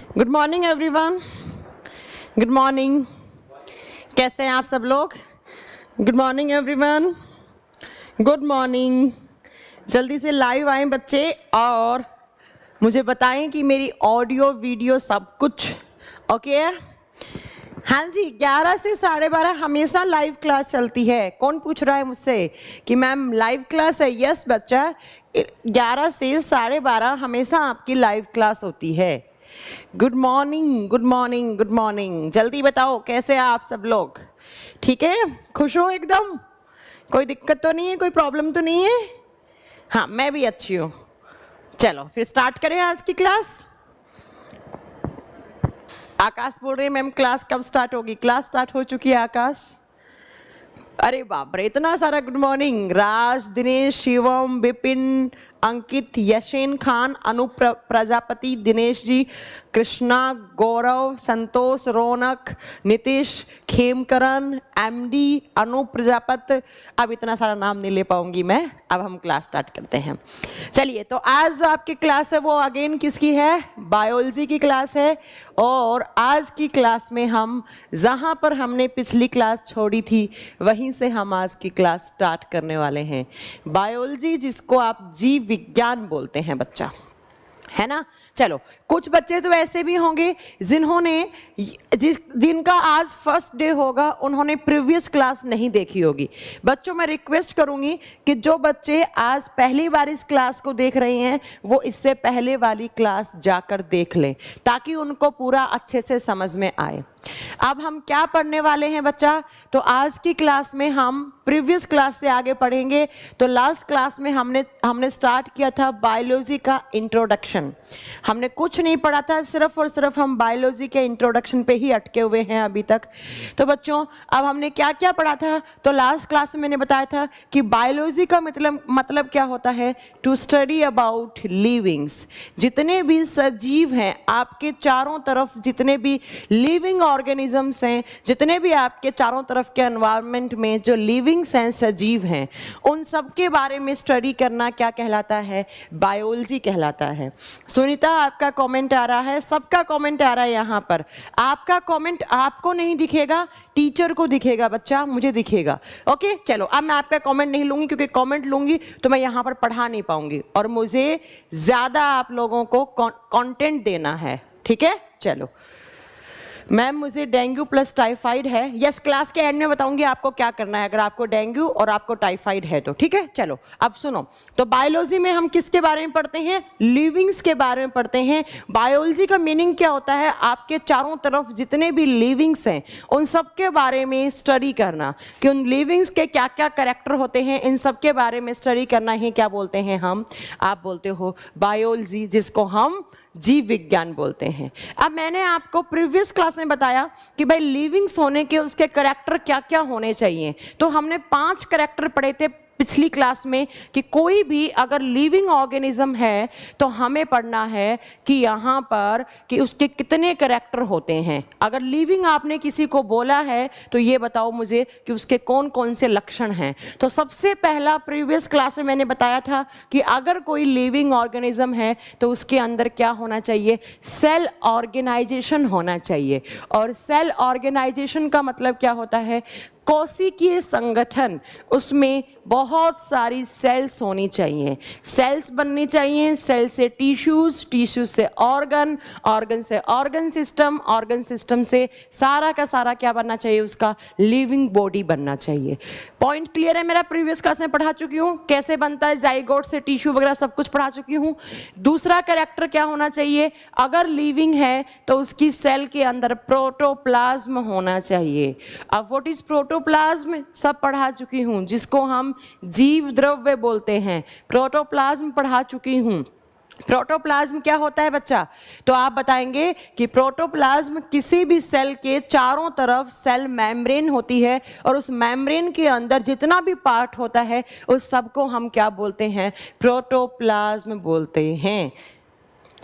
Good morning everyone. Good morning. कैसे हैं आप सब लोग? Good morning everyone. Good morning. जल्दी से लाइव आएं बच्चे और मुझे बताएं कि मेरी ऑडियो वीडियो सब कुछ ओके है। हाँ जी, 11 से 12:30 हमेशा लाइव क्लास चलती है। कौन पूछ रहा है मुझसे कि मैम लाइव क्लास है? यस बच्चा, 11 से 12:30 हमेशा आपकी लाइव क्लास होती है। Good morning, good morning, good morning. जल्दी बताओ कैसे हैं आप सब लोग? ठीक है, खुश हो एकदम? कोई दिक्कत तो नहीं है, कोई प्रॉब्लम तो नहीं है? हाँ, मैं भी अच्छी हूँ। चलो फिर स्टार्ट करें आज की क्लास। आकाश बोल रहे हैं मैम क्लास कब स्टार्ट होगी? क्लास स्टार्ट हो चुकी है आकाश। अरे बाप रे, इतना सारा गुड मॉर्निंग। राज, दिनेश, शिवम, विपिन, अंकित, यशेन खान, अनूप प्रजापति, दिनेश जी, कृष्णा, गौरव, संतोष, रौनक, नीतीश, खेमकरण, एमडी, अनूप प्रजापति। अब इतना सारा नाम नहीं ले पाऊंगी मैं। अब हम क्लास स्टार्ट करते हैं। चलिए, तो आज जो आपकी क्लास है वो अगेन किसकी है? बायोलॉजी की क्लास है। और आज की क्लास में हम जहां पर हमने पिछली क्लास छोड़ी थी वहीं से हम आज की क्लास स्टार्ट करने वाले हैं। बायोलॉजी, जिसको आप जीव विज्ञान बोलते हैं बच्चा, है ना? चलो, कुछ बच्चे तो ऐसे भी होंगे जिनका आज फर्स्ट डे होगा, उन्होंने प्रीवियस क्लास नहीं देखी होगी। बच्चों, मैं रिक्वेस्ट करूंगी कि जो बच्चे आज पहली बार इस क्लास को देख रहे हैं वो इससे पहले वाली क्लास जाकर देख लें ताकि उनको पूरा अच्छे से समझ में आए। अब हम क्या पढ़ने वाले हैं बच्चा? तो आज की क्लास में हम प्रीवियस क्लास से आगे पढ़ेंगे। तो लास्ट क्लास में हमने स्टार्ट किया था बायोलॉजी का इंट्रोडक्शन। हमने कुछ नहीं पढ़ा था, सिर्फ और सिर्फ हम बायोलॉजी के इंट्रोडक्शन पे ही अटके हुए हैं अभी तक। तो बच्चों, अब हमने क्या क्या पढ़ा था? तो लास्ट क्लास में मैंने बताया था कि बायोलॉजी का मतलब क्या होता है? To study about livings. जितने भी सजीव हैं आपके चारों तरफ, जितने भी लिविंग ऑर्गेनिजम्स हैं, जितने भी आपके चारों तरफ के एनवायरनमेंट में जो लिविंग्स हैं, सजीव हैं, उन सब के बारे में स्टडी करना क्या कहलाता है? बायोलॉजी कहलाता है। सुनीता, आपका कमेंट आ रहा है, सबका कमेंट आ रहा है यहाँ पर। आपका कमेंट आपको नहीं दिखेगा, टीचर को दिखेगा बच्चा, मुझे दिखेगा। ओके, चलो अब मैं आपका कमेंट नहीं लूंगी क्योंकि कमेंट लूंगी तो मैं यहाँ पर पढ़ा नहीं पाऊंगी और मुझे ज्यादा आप लोगों को कंटेंट देना है। ठीक है, चलो। मैम, मुझे डेंगू प्लस टाइफाइड है। यस, क्लास के एंड में बताऊंगी आपको क्या करना है अगर आपको डेंगू और आपको टाइफाइड है तो। ठीक है, चलो अब सुनो। तो बायोलॉजी में हम किसके बारे में पढ़ते हैं? लिविंग्स के बारे में पढ़ते हैं। बायोलॉजी का मीनिंग क्या होता है? आपके चारों तरफ जितने भी लिविंग्स हैं उन सब के बारे में स्टडी करना कि उन लिविंग्स के क्या क्या कैरेक्टर होते हैं, इन सब के बारे में स्टडी करना ही क्या बोलते हैं हम? आप बोलते हो बायोलॉजी, जिसको हम जीव विज्ञान बोलते हैं। अब मैंने आपको प्रीवियस क्लास में बताया कि भाई लिविंग्स होने के उसके कैरेक्टर क्या क्या होने चाहिए। तो हमने 5 कैरेक्टर पढ़े थे पिछली क्लास में कि कोई भी अगर लिविंग ऑर्गेनिज्म है तो हमें पढ़ना है कि यहाँ पर कि उसके कितने कैरेक्टर होते हैं। अगर लिविंग आपने किसी को बोला है तो ये बताओ मुझे कि उसके कौन कौन से लक्षण हैं। तो सबसे पहला प्रीवियस क्लास में मैंने बताया था कि अगर कोई लिविंग ऑर्गेनिज्म है तो उसके अंदर क्या होना चाहिए? सेल ऑर्गेनाइजेशन होना चाहिए। और सेल ऑर्गेनाइजेशन का मतलब क्या होता है? कोशिकीय संगठन। उसमें बहुत सारी सेल्स होनी चाहिए, सेल्स बननी चाहिए। सेल से टिश्यूज, टिश्यूज से ऑर्गन, ऑर्गन से ऑर्गन सिस्टम, ऑर्गन सिस्टम से सारा का सारा क्या बनना चाहिए? उसका लिविंग बॉडी बनना चाहिए। पॉइंट क्लियर है मेरा? प्रीवियस क्लास में पढ़ा चुकी हूँ कैसे बनता है जाइगोट से टिश्यू वगैरह, सब कुछ पढ़ा चुकी हूँ। दूसरा कैरेक्टर क्या होना चाहिए? अगर लिविंग है तो उसकी सेल के अंदर प्रोटोप्लाज्म होना चाहिए। अब व्हाट इज प्रोटोप्लाज्म? सब पढ़ा चुकी हूँ, जिसको हम जीव द्रव्य बोलते हैं। प्रोटोप्लाज्म पढ़ा चुकी हूँ। प्रोटोप्लाज्म क्या होता है बच्चा? तो आप बताएंगे कि प्रोटोप्लाज्म किसी भी सेल के चारों तरफ सेल मेम्ब्रेन होती है और उस मेम्ब्रेन के अंदर जितना भी पार्ट होता है उस सब को हम क्या बोलते हैं? प्रोटोप्लाज्म बोलते हैं।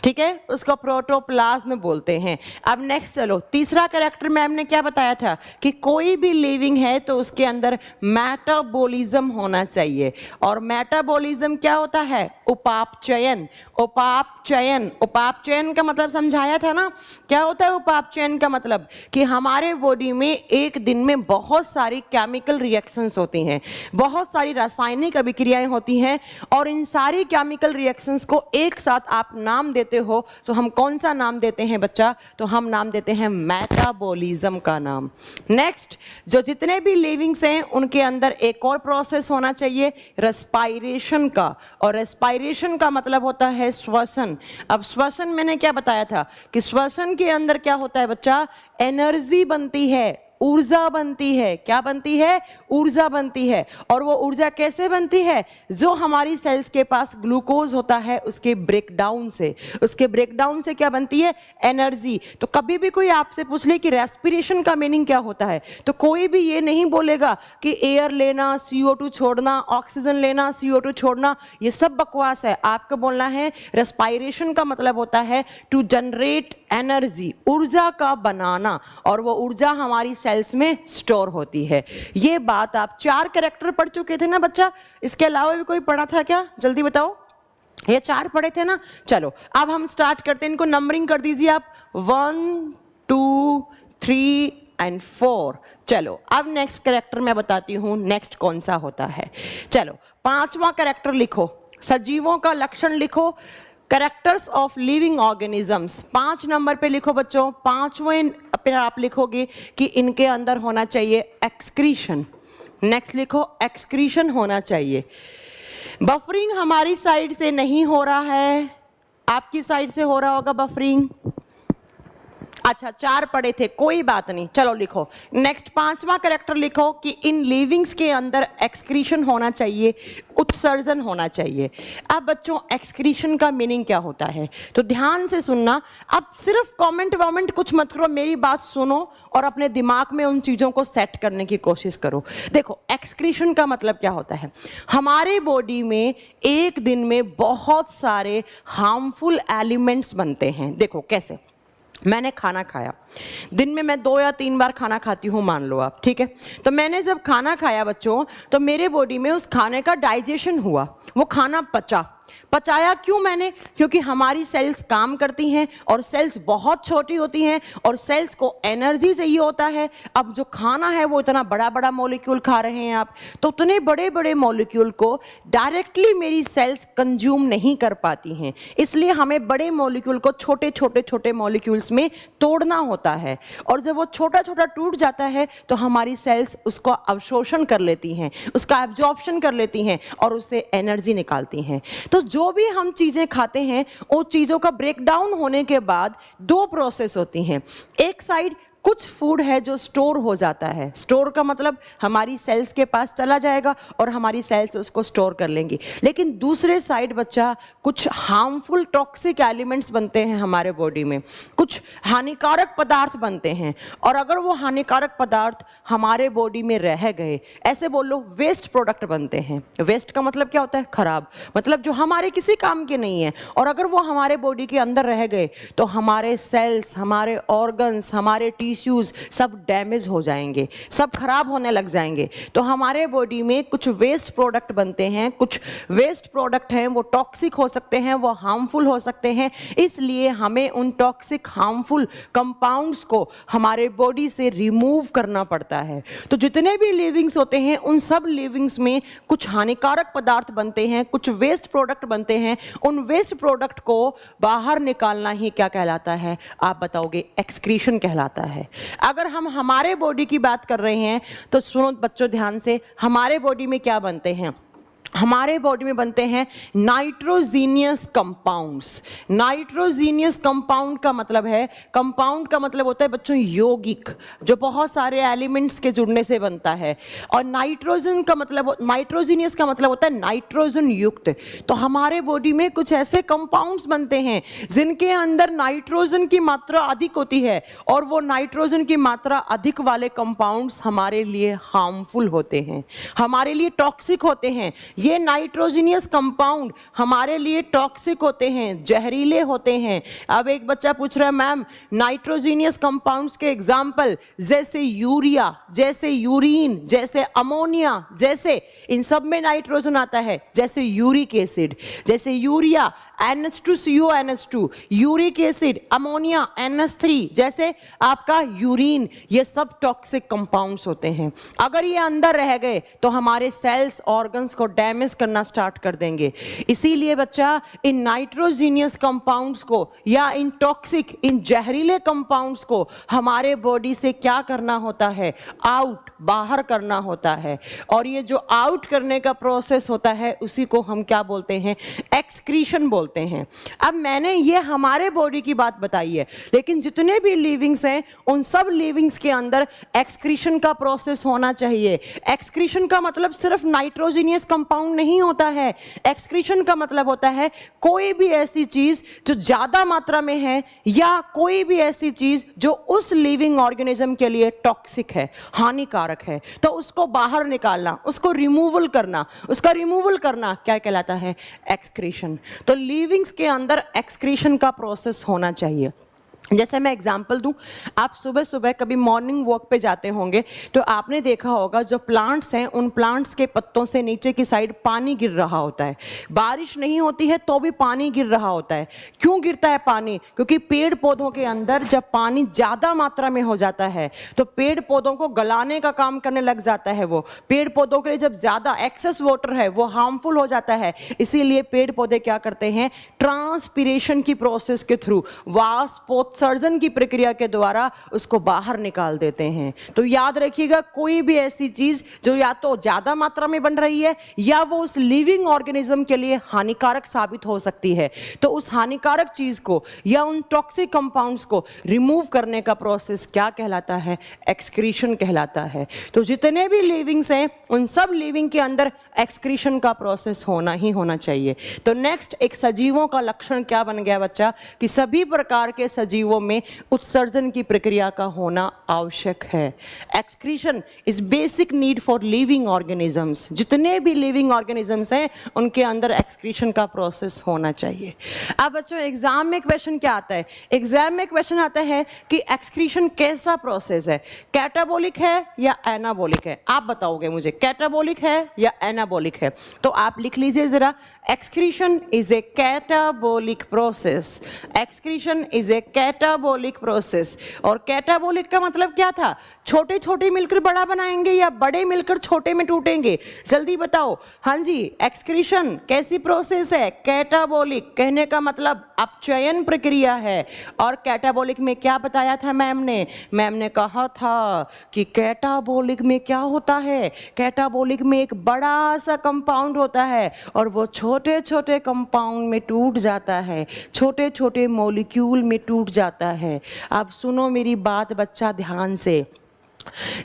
ठीक है, उसको प्रोटोप्लाज्म बोलते हैं। अब नेक्स्ट चलो, तीसरा कैरेक्टर मैम ने क्या बताया था कि कोई भी लिविंग है तो उसके अंदर मेटाबॉलिज्म होना चाहिए। और मेटाबॉलिज्म क्या होता है? उपापचयन। उपापचयन, उपापचयन का मतलब समझाया था ना, क्या होता है उपापचयन का मतलब? कि हमारे बॉडी में एक दिन में बहुत सारी केमिकल रिएक्शंस होती हैं, बहुत सारी रासायनिक अभिक्रियाएं होती हैं, और इन सारी केमिकल रिएक्शंस को एक साथ आप नाम देते हो तो हम कौन सा नाम देते हैं बच्चा? तो हम नाम देते हैं मेटाबॉलिज्म का नाम। नेक्स्ट, जो जितने भी लिविंग्स हैं उनके अंदर एक और प्रोसेस होना चाहिए, रेस्पायरेशन का। और रेस्पायरेशन का मतलब होता है श्वसन। अब श्वसन मैंने क्या बताया था कि श्वसन के अंदर क्या होता है बच्चा? एनर्जी बनती है, ऊर्जा बनती है। क्या बनती है? ऊर्जा बनती है। और वो ऊर्जा कैसे बनती है? जो हमारी सेल्स के पास ग्लूकोज होता है उसके ब्रेकडाउन से। उसके ब्रेकडाउन से क्या बनती है? एनर्जी। तो कभी भी कोई आपसे पूछ ले कि रेस्पिरेशन का मीनिंग क्या होता है, तो कोई भी ये नहीं बोलेगा कि एयर लेना, CO2 छोड़ना, ऑक्सीजन लेना, CO2 छोड़ना, ये सब बकवास है। आपको बोलना है रेस्पायरेशन का मतलब होता है टू जनरेट एनर्जी, ऊर्जा का बनाना, और वो ऊर्जा हमारी सेल्स में स्टोर होती है। ये बात आप 4 कैरेक्टर पढ़ चुके थे ना बच्चा? इसके अलावा भी कोई पढ़ा था क्या? जल्दी बताओ। ये 4 पढ़े थे ना? चलो अब हम स्टार्ट करते हैं, इनको नंबरिंग कर दीजिए आप, 1 2 3 एंड 4। चलो अब नेक्स्ट कैरेक्टर मैं बताती हूं नेक्स्ट कौन सा होता है। चलो 5वां कैरेक्टर लिखो, सजीवों का लक्षण लिखो, characters of living organisms. 5 number पे लिखो बच्चों। 5वें पे आप लिखोगे कि इनके अंदर होना चाहिए एक्सक्रीशन। नेक्स्ट लिखो, एक्सक्रीशन होना चाहिए। बफरिंग हमारी साइड से नहीं हो रहा है, आपकी साइड से हो रहा होगा बफरिंग। अच्छा 4 पढ़े थे, कोई बात नहीं, चलो लिखो। नेक्स्ट 5वां कैरेक्टर लिखो कि इन लिविंग्स के अंदर एक्सक्रीशन होना चाहिए, उत्सर्जन होना चाहिए। अब बच्चों एक्सक्रीशन का मीनिंग क्या होता है तो ध्यान से सुनना। अब सिर्फ कमेंट वमेंट कुछ मत करो, मेरी बात सुनो और अपने दिमाग में उन चीज़ों को सेट करने की कोशिश करो। देखो एक्सक्रीशन का मतलब क्या होता है? हमारे बॉडी में एक दिन में बहुत सारे हार्मफुल एलिमेंट्स बनते हैं। देखो कैसे, मैंने खाना खाया, दिन में मैं 2 या 3 बार खाना खाती हूँ मान लो आप, ठीक है? तो मैंने जब खाना खाया बच्चों, तो मेरे बॉडी में उस खाने का डाइजेशन हुआ, वो खाना पचाया क्यों मैंने? क्योंकि हमारी सेल्स काम करती हैं और सेल्स बहुत छोटी होती हैं और सेल्स को एनर्जी चाहिए होता है। अब जो खाना है वो इतना बड़ा बड़ा मॉलिक्यूल खा रहे हैं आप, तो उतने बड़े बड़े मॉलिक्यूल को डायरेक्टली मेरी सेल्स कंज्यूम नहीं कर पाती हैं, इसलिए हमें बड़े मॉलिक्यूल को छोटे छोटे छोटे मॉलिक्यूल्स में तोड़ना होता है। और जब वो छोटा छोटा टूट जाता है तो हमारी सेल्स उसको अवशोषण कर लेती हैं, उसका एब्जॉर्प्शन कर लेती हैं और उससे एनर्जी निकालती हैं। तो जो भी हम चीजें खाते हैं वो चीजों का ब्रेकडाउन होने के बाद 2 प्रोसेस होती हैं। एक साइड कुछ फूड है जो स्टोर हो जाता है, स्टोर का मतलब हमारी सेल्स के पास चला जाएगा और हमारी सेल्स उसको स्टोर कर लेंगी। लेकिन दूसरे साइड बच्चा कुछ हार्मफुल टॉक्सिक एलिमेंट्स बनते हैं हमारे बॉडी में, कुछ हानिकारक पदार्थ बनते हैं। और अगर वो हानिकारक पदार्थ हमारे बॉडी में रह गए, ऐसे बोल लो वेस्ट प्रोडक्ट बनते हैं। वेस्ट का मतलब क्या होता है? खराब, मतलब जो हमारे किसी काम के नहीं है। और अगर वो हमारे बॉडी के अंदर रह गए तो हमारे सेल्स, हमारे ऑर्गन्स, हमारे टिश्यूज सब डैमेज हो जाएंगे, सब खराब होने लग जाएंगे। तो हमारे बॉडी में कुछ वेस्ट प्रोडक्ट बनते हैं, कुछ वेस्ट प्रोडक्ट हैं वो टॉक्सिक हो सकते हैं, वो हार्मफुल हो सकते हैं। इसलिए हमें उन टॉक्सिक हार्मफुल कंपाउंड्स को हमारे बॉडी से रिमूव करना पड़ता है। तो जितने भी लिविंग्स होते हैं उन सब लिविंग्स में कुछ हानिकारक पदार्थ बनते हैं, कुछ वेस्ट प्रोडक्ट बनते हैं। उन वेस्ट प्रोडक्ट को बाहर निकालना ही क्या कहलाता है? आप बताओगे, एक्सक्रीशन कहलाता है। अगर हम हमारे बॉडी की बात कर रहे हैं तो सुनो बच्चों ध्यान से, हमारे बॉडी में क्या बनते हैं? हमारे बॉडी में बनते हैं नाइट्रोजीनियस कंपाउंड्स। नाइट्रोजीनियस कंपाउंड का मतलब है, कंपाउंड का मतलब होता है बच्चों यौगिक, जो बहुत सारे एलिमेंट्स के जुड़ने से बनता है। और नाइट्रोजन का मतलब, नाइट्रोजीनियस का मतलब होता है नाइट्रोजन युक्त। तो हमारे बॉडी में कुछ ऐसे कंपाउंड्स बनते हैं जिनके अंदर नाइट्रोजन की मात्रा अधिक होती है, और वो नाइट्रोजन की मात्रा अधिक वाले कंपाउंड्स हमारे लिए हार्मफुल होते हैं, हमारे लिए टॉक्सिक होते हैं। ये नाइट्रोजनियस कंपाउंड हमारे लिए टॉक्सिक होते हैं, जहरीले होते हैं। अब एक बच्चा पूछ रहा है मैम नाइट्रोजनियस कंपाउंड्स के एग्जाम्पल, जैसे यूरिया, जैसे यूरिन, जैसे अमोनिया, जैसे इन सब में नाइट्रोजन आता है, जैसे यूरिक एसिड, जैसे urea NH2CONH2, uric acid, ammonia NH3, जैसे आपका यूरिन, ये सब टॉक्सिक कंपाउंड्स होते हैं। अगर ये अंदर रह गए तो हमारे सेल्स ऑर्गन्स को डैमेज करना स्टार्ट कर देंगे। इसीलिए बच्चा इन नाइट्रोजीनियस कंपाउंड्स को या इन टॉक्सिक, इन जहरीले कंपाउंड्स को हमारे बॉडी से क्या करना होता है, आउट, बाहर करना होता है। और ये जो आउट करने का प्रोसेस होता है उसी को हम क्या बोलते हैं, एक्सक्रीशन बोलते हैं। अब मैंने ये हमारे बॉडी की बात बताई है, लेकिन जितने भी लिविंग्स हैं उन सब लिविंग्स के अंदर एक्सक्रीशन का प्रोसेस होना चाहिए। एक्सक्रीशन का मतलब सिर्फ नाइट्रोजीनियस कंपाउंड नहीं होता है। एक्सक्रीशन का मतलब होता है कोई भी ऐसी चीज जो ज्यादा मात्रा में है या कोई भी ऐसी चीज जो उस लिविंग ऑर्गेनिज्म के लिए टॉक्सिक है, हानिकारक है, तो उसको बाहर निकालना, उसको रिमूवल करना, उसका रिमूवल करना क्या कहलाता है, एक्सक्रीशन। तो लिविंग्स के अंदर एक्सक्रीशन का प्रोसेस होना चाहिए। जैसे मैं एग्जांपल दूं, आप सुबह सुबह कभी मॉर्निंग वॉक पे जाते होंगे तो आपने देखा होगा जो प्लांट्स हैं उन प्लांट्स के पत्तों से नीचे की साइड पानी गिर रहा होता है। बारिश नहीं होती है तो भी पानी गिर रहा होता है। क्यों गिरता है पानी? क्योंकि पेड़ पौधों के अंदर जब पानी ज़्यादा मात्रा में हो जाता है तो पेड़ पौधों को गलाने का काम करने लग जाता है। वो पेड़ पौधों के लिए जब ज़्यादा एक्सेस वाटर है वो हार्मफुल हो जाता है। इसीलिए पेड़ पौधे क्या करते हैं, ट्रांसपीरेशन की प्रोसेस के थ्रू, वाष्पोत्सर्जन की प्रक्रिया के द्वारा उसको बाहर निकाल देते हैं। तो याद रखिएगा, कोई भी ऐसी चीज जो या तो ज्यादा मात्रा में बन रही है या वो उस लिविंग ऑर्गेनिज्म के लिए हानिकारक साबित हो सकती है, तो उस हानिकारक चीज को या उन टॉक्सिक कंपाउंड्स को रिमूव करने का प्रोसेस क्या कहलाता है, एक्सक्रीशन कहलाता है। तो जितने भी लिविंग्स हैं उन सब लिविंग के अंदर एक्सक्रीशन का प्रोसेस होना ही होना चाहिए। तो नेक्स्ट, एक सजीवों का लक्षण क्या बन गया बच्चा, कि सभी प्रकार के सजीवों में उत्सर्जन की प्रक्रिया का होना आवश्यक है। Excretion is basic need for living organisms. जितने भी लिविंग ऑर्गेनिजम्स हैं उनके अंदर एक्सक्रीशन का प्रोसेस होना चाहिए। अब बच्चों एग्जाम में क्वेश्चन क्या आता है, एग्जाम में क्वेश्चन आता है कि एक्सक्रीशन कैसा प्रोसेस है, कैटाबोलिक है या एनाबोलिक है? आप बताओगे मुझे, कैटाबोलिक है या एनाबोलिक है? तो आप लिख लीजिए जरा, excretion is a catabolic process. Excretion is a catabolic process. और कैटाबोलिक का मतलब क्या था, छोटे छोटे मिलकर बड़ा बनाएंगे या बड़े मिलकर छोटे में टूटेंगे? जल्दी बताओ। हाँ जी, एक्सक्रीशन कैसी प्रोसेस है, कैटाबोलिक। कहने का मतलब अपचयन प्रक्रिया है। और कैटाबोलिक में क्या बताया था मैम ने? मैम ने कहा था कि कैटाबोलिक में क्या होता है, कैटाबोलिक में एक बड़ा सा कंपाउंड होता है और वो छोटे छोटे कंपाउंड में टूट जाता है, छोटे छोटे मॉलिक्यूल में टूट जाता है। अब सुनो मेरी बात बच्चा ध्यान से,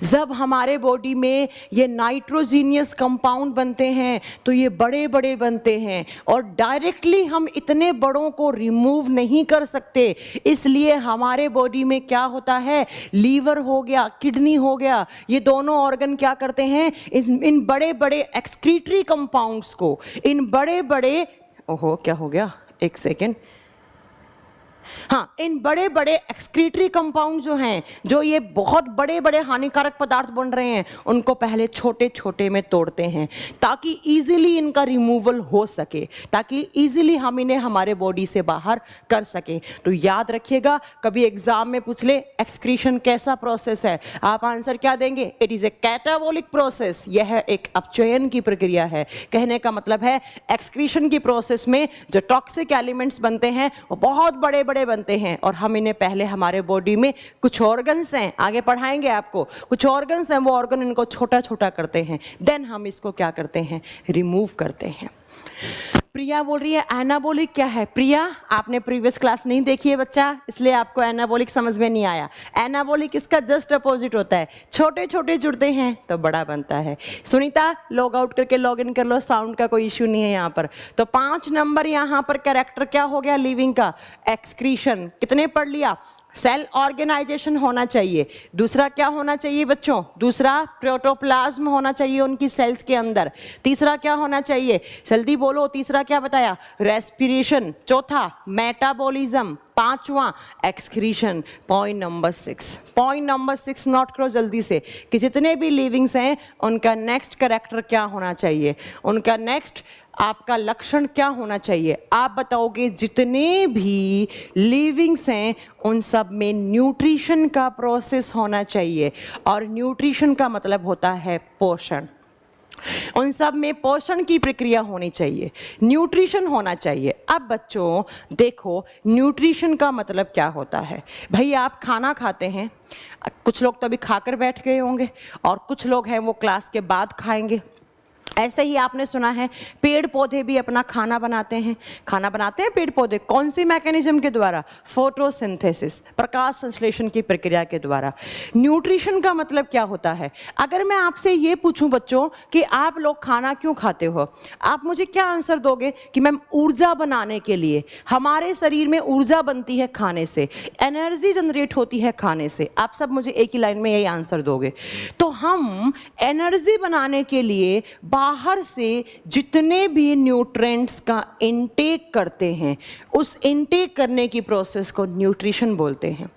जब हमारे बॉडी में ये नाइट्रोजीनियस कंपाउंड बनते हैं तो ये बड़े बड़े बनते हैं और डायरेक्टली हम इतने बड़ों को रिमूव नहीं कर सकते। इसलिए हमारे बॉडी में क्या होता है, लीवर हो गया, किडनी हो गया, ये दोनों ऑर्गन क्या करते हैं, इन बड़े बड़े एक्सक्रीटरी कंपाउंड्स को, इन बड़े बड़े, ओहो क्या हो गया, एक सेकेंड, हाँ, इन बड़े बड़े एक्सक्रीटरी कंपाउंड जो हैं, जो ये बहुत बड़े बड़े हानिकारक पदार्थ बन रहे हैं, उनको पहले छोटे छोटे में तोड़ते हैं ताकि इजीली इनका रिमूवल हो सके, ताकि इजीली हम इन्हें हमारे बॉडी से बाहर कर सकें। तो याद रखिएगा, कभी एग्जाम में पूछ ले एक्सक्रीशन कैसा प्रोसेस है, आप आंसर क्या देंगे, it is a catabolic process. यह एक अपचयन की प्रक्रिया है। कहने का मतलब है एक्सक्रीशन की प्रोसेस में जो टॉक्सिक एलिमेंट्स बनते हैं वो बहुत बड़े बड़े बनते हैं और हम इन्हें पहले हमारे बॉडी में कुछ ऑर्गन्स हैं, आगे पढ़ाएंगे आपको, कुछ ऑर्गन्स हैं, वो ऑर्गन इनको छोटा छोटा करते हैं, देन हम इसको क्या करते हैं, रिमूव करते हैं। प्रिया बोल रही है एनाबोलिक क्या है? प्रिया, आपने प्रीवियस क्लास नहीं देखी है बच्चा, इसलिए आपको एनाबोलिक समझ में नहीं आया। एनाबोलिक इसका जस्ट अपोजिट होता है, छोटे छोटे जुड़ते हैं तो बड़ा बनता है। सुनीता, लॉग आउट करके लॉग इन कर लो, साउंड का कोई इश्यू नहीं है यहाँ पर। तो 5 नंबर यहाँ पर कैरेक्टर क्या हो गया लिविंग का, एक्सक्रीशन। कितने पढ़ लिया? सेल ऑर्गेनाइजेशन होना चाहिए। दूसरा क्या होना चाहिए बच्चों? दूसरा प्रोटोप्लाज्म होना चाहिए उनकी सेल्स के अंदर। तीसरा क्या होना चाहिए? जल्दी बोलो, तीसरा क्या बताया? रेस्पिरेशन। चौथा मेटाबॉलिज्म। पांचवा एक्सक्रीशन। पॉइंट नंबर 6 नोट करो जल्दी से कि जितने भी लिविंग्स हैं उनका नेक्स्ट कैरेक्टर क्या होना चाहिए, उनका नेक्स्ट आपका लक्षण क्या होना चाहिए। आप बताओगे जितने भी लिविंग्स हैं उन सब में न्यूट्रिशन का प्रोसेस होना चाहिए, और न्यूट्रिशन का मतलब होता है पोषण। उन सब में पोषण की प्रक्रिया होनी चाहिए, न्यूट्रिशन होना चाहिए। अब बच्चों देखो, न्यूट्रिशन का मतलब क्या होता है। भाई आप खाना खाते हैं, कुछ लोग तो अभी खाकर बैठ गए होंगे और कुछ लोग हैं वो क्लास के बाद खाएंगे। ऐसे ही आपने सुना है पेड़ पौधे भी अपना खाना बनाते हैं। खाना बनाते हैं पेड़ पौधे, कौन सी मैकेनिज्म के द्वारा? फोटोसिंथेसिस, प्रकाश संश्लेषण की प्रक्रिया के द्वारा। न्यूट्रिशन का मतलब क्या होता है? अगर मैं आपसे ये पूछूं बच्चों कि आप लोग खाना क्यों खाते हो, आप मुझे क्या आंसर दोगे? कि मैम ऊर्जा बनाने के लिए। हमारे शरीर में ऊर्जा बनती है खाने से, एनर्जी जनरेट होती है खाने से। आप सब मुझे एक ही लाइन में यही आंसर दोगे। तो हम एनर्जी बनाने के लिए बाहर से जितने भी न्यूट्रिएंट्स का इनटेक करते हैं, उस इनटेक करने की प्रोसेस को न्यूट्रिशन बोलते हैं।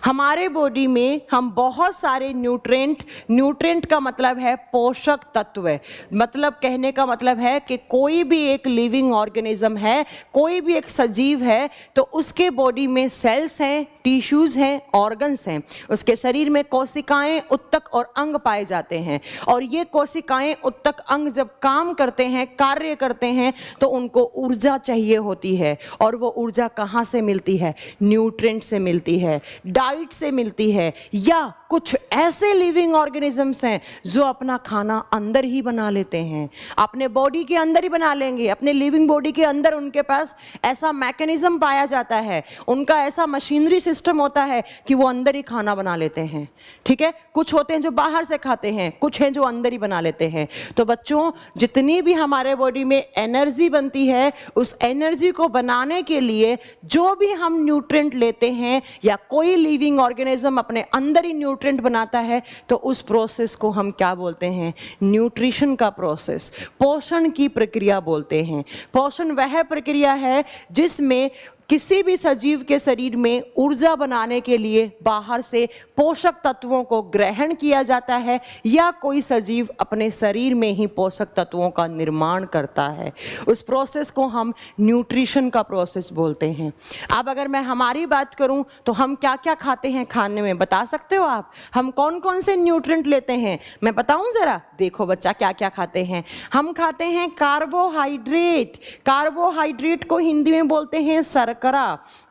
हमारे बॉडी में हम बहुत सारे न्यूट्रिएंट का मतलब है पोषक तत्व। मतलब कहने का मतलब है कि कोई भी एक लिविंग ऑर्गेनिज्म है, कोई भी एक सजीव है, तो उसके बॉडी में सेल्स हैं, टिश्यूज हैं, ऑर्गन्स हैं। उसके शरीर में कोशिकाएं, उत्तक और अंग पाए जाते हैं, और ये कोशिकाएं, उत्तक, अंग जब काम करते हैं, कार्य करते हैं, तो उनको ऊर्जा चाहिए होती है। और वो ऊर्जा कहाँ से मिलती है? न्यूट्रिएंट से मिलती है, डाइट से मिलती है। या कुछ ऐसे लिविंग ऑर्गेनिजम्स हैं जो अपना खाना अंदर ही बना लेते हैं, अपने बॉडी के अंदर ही बना लेंगे। अपने लिविंग बॉडी के अंदर उनके पास ऐसा मैकेनिज्म पाया जाता है, उनका ऐसा मशीनरी सिस्टम होता है कि वो अंदर ही खाना बना लेते हैं। ठीक है, कुछ होते हैं जो बाहर से खाते हैं, कुछ हैं जो अंदर ही बना लेते हैं। तो बच्चों जितनी भी हमारे बॉडी में एनर्जी बनती है, उस एनर्जी को बनाने के लिए जो भी हम न्यूट्रिएंट लेते हैं या कोई लिविंग ऑर्गेनिज्म अपने अंदर ही न्यूट्रिएंट बनाता है, तो उस प्रोसेस को हम क्या बोलते हैं? न्यूट्रिशन का प्रोसेस, पोषण की प्रक्रिया बोलते हैं। पोषण वह प्रक्रिया है जिसमें किसी भी सजीव के शरीर में ऊर्जा बनाने के लिए बाहर से पोषक तत्वों को ग्रहण किया जाता है, या कोई सजीव अपने शरीर में ही पोषक तत्वों का निर्माण करता है। उस प्रोसेस को हम न्यूट्रिशन का प्रोसेस बोलते हैं। अब अगर मैं हमारी बात करूं तो हम क्या क्या खाते हैं खाने में, बता सकते हो आप? हम कौन कौन से न्यूट्रिएंट लेते हैं, मैं बताऊं जरा? देखो बच्चा क्या क्या खाते हैं। हम खाते हैं कार्बोहाइड्रेट। कार्बोहाइड्रेट को हिंदी में बोलते हैं शर्करा।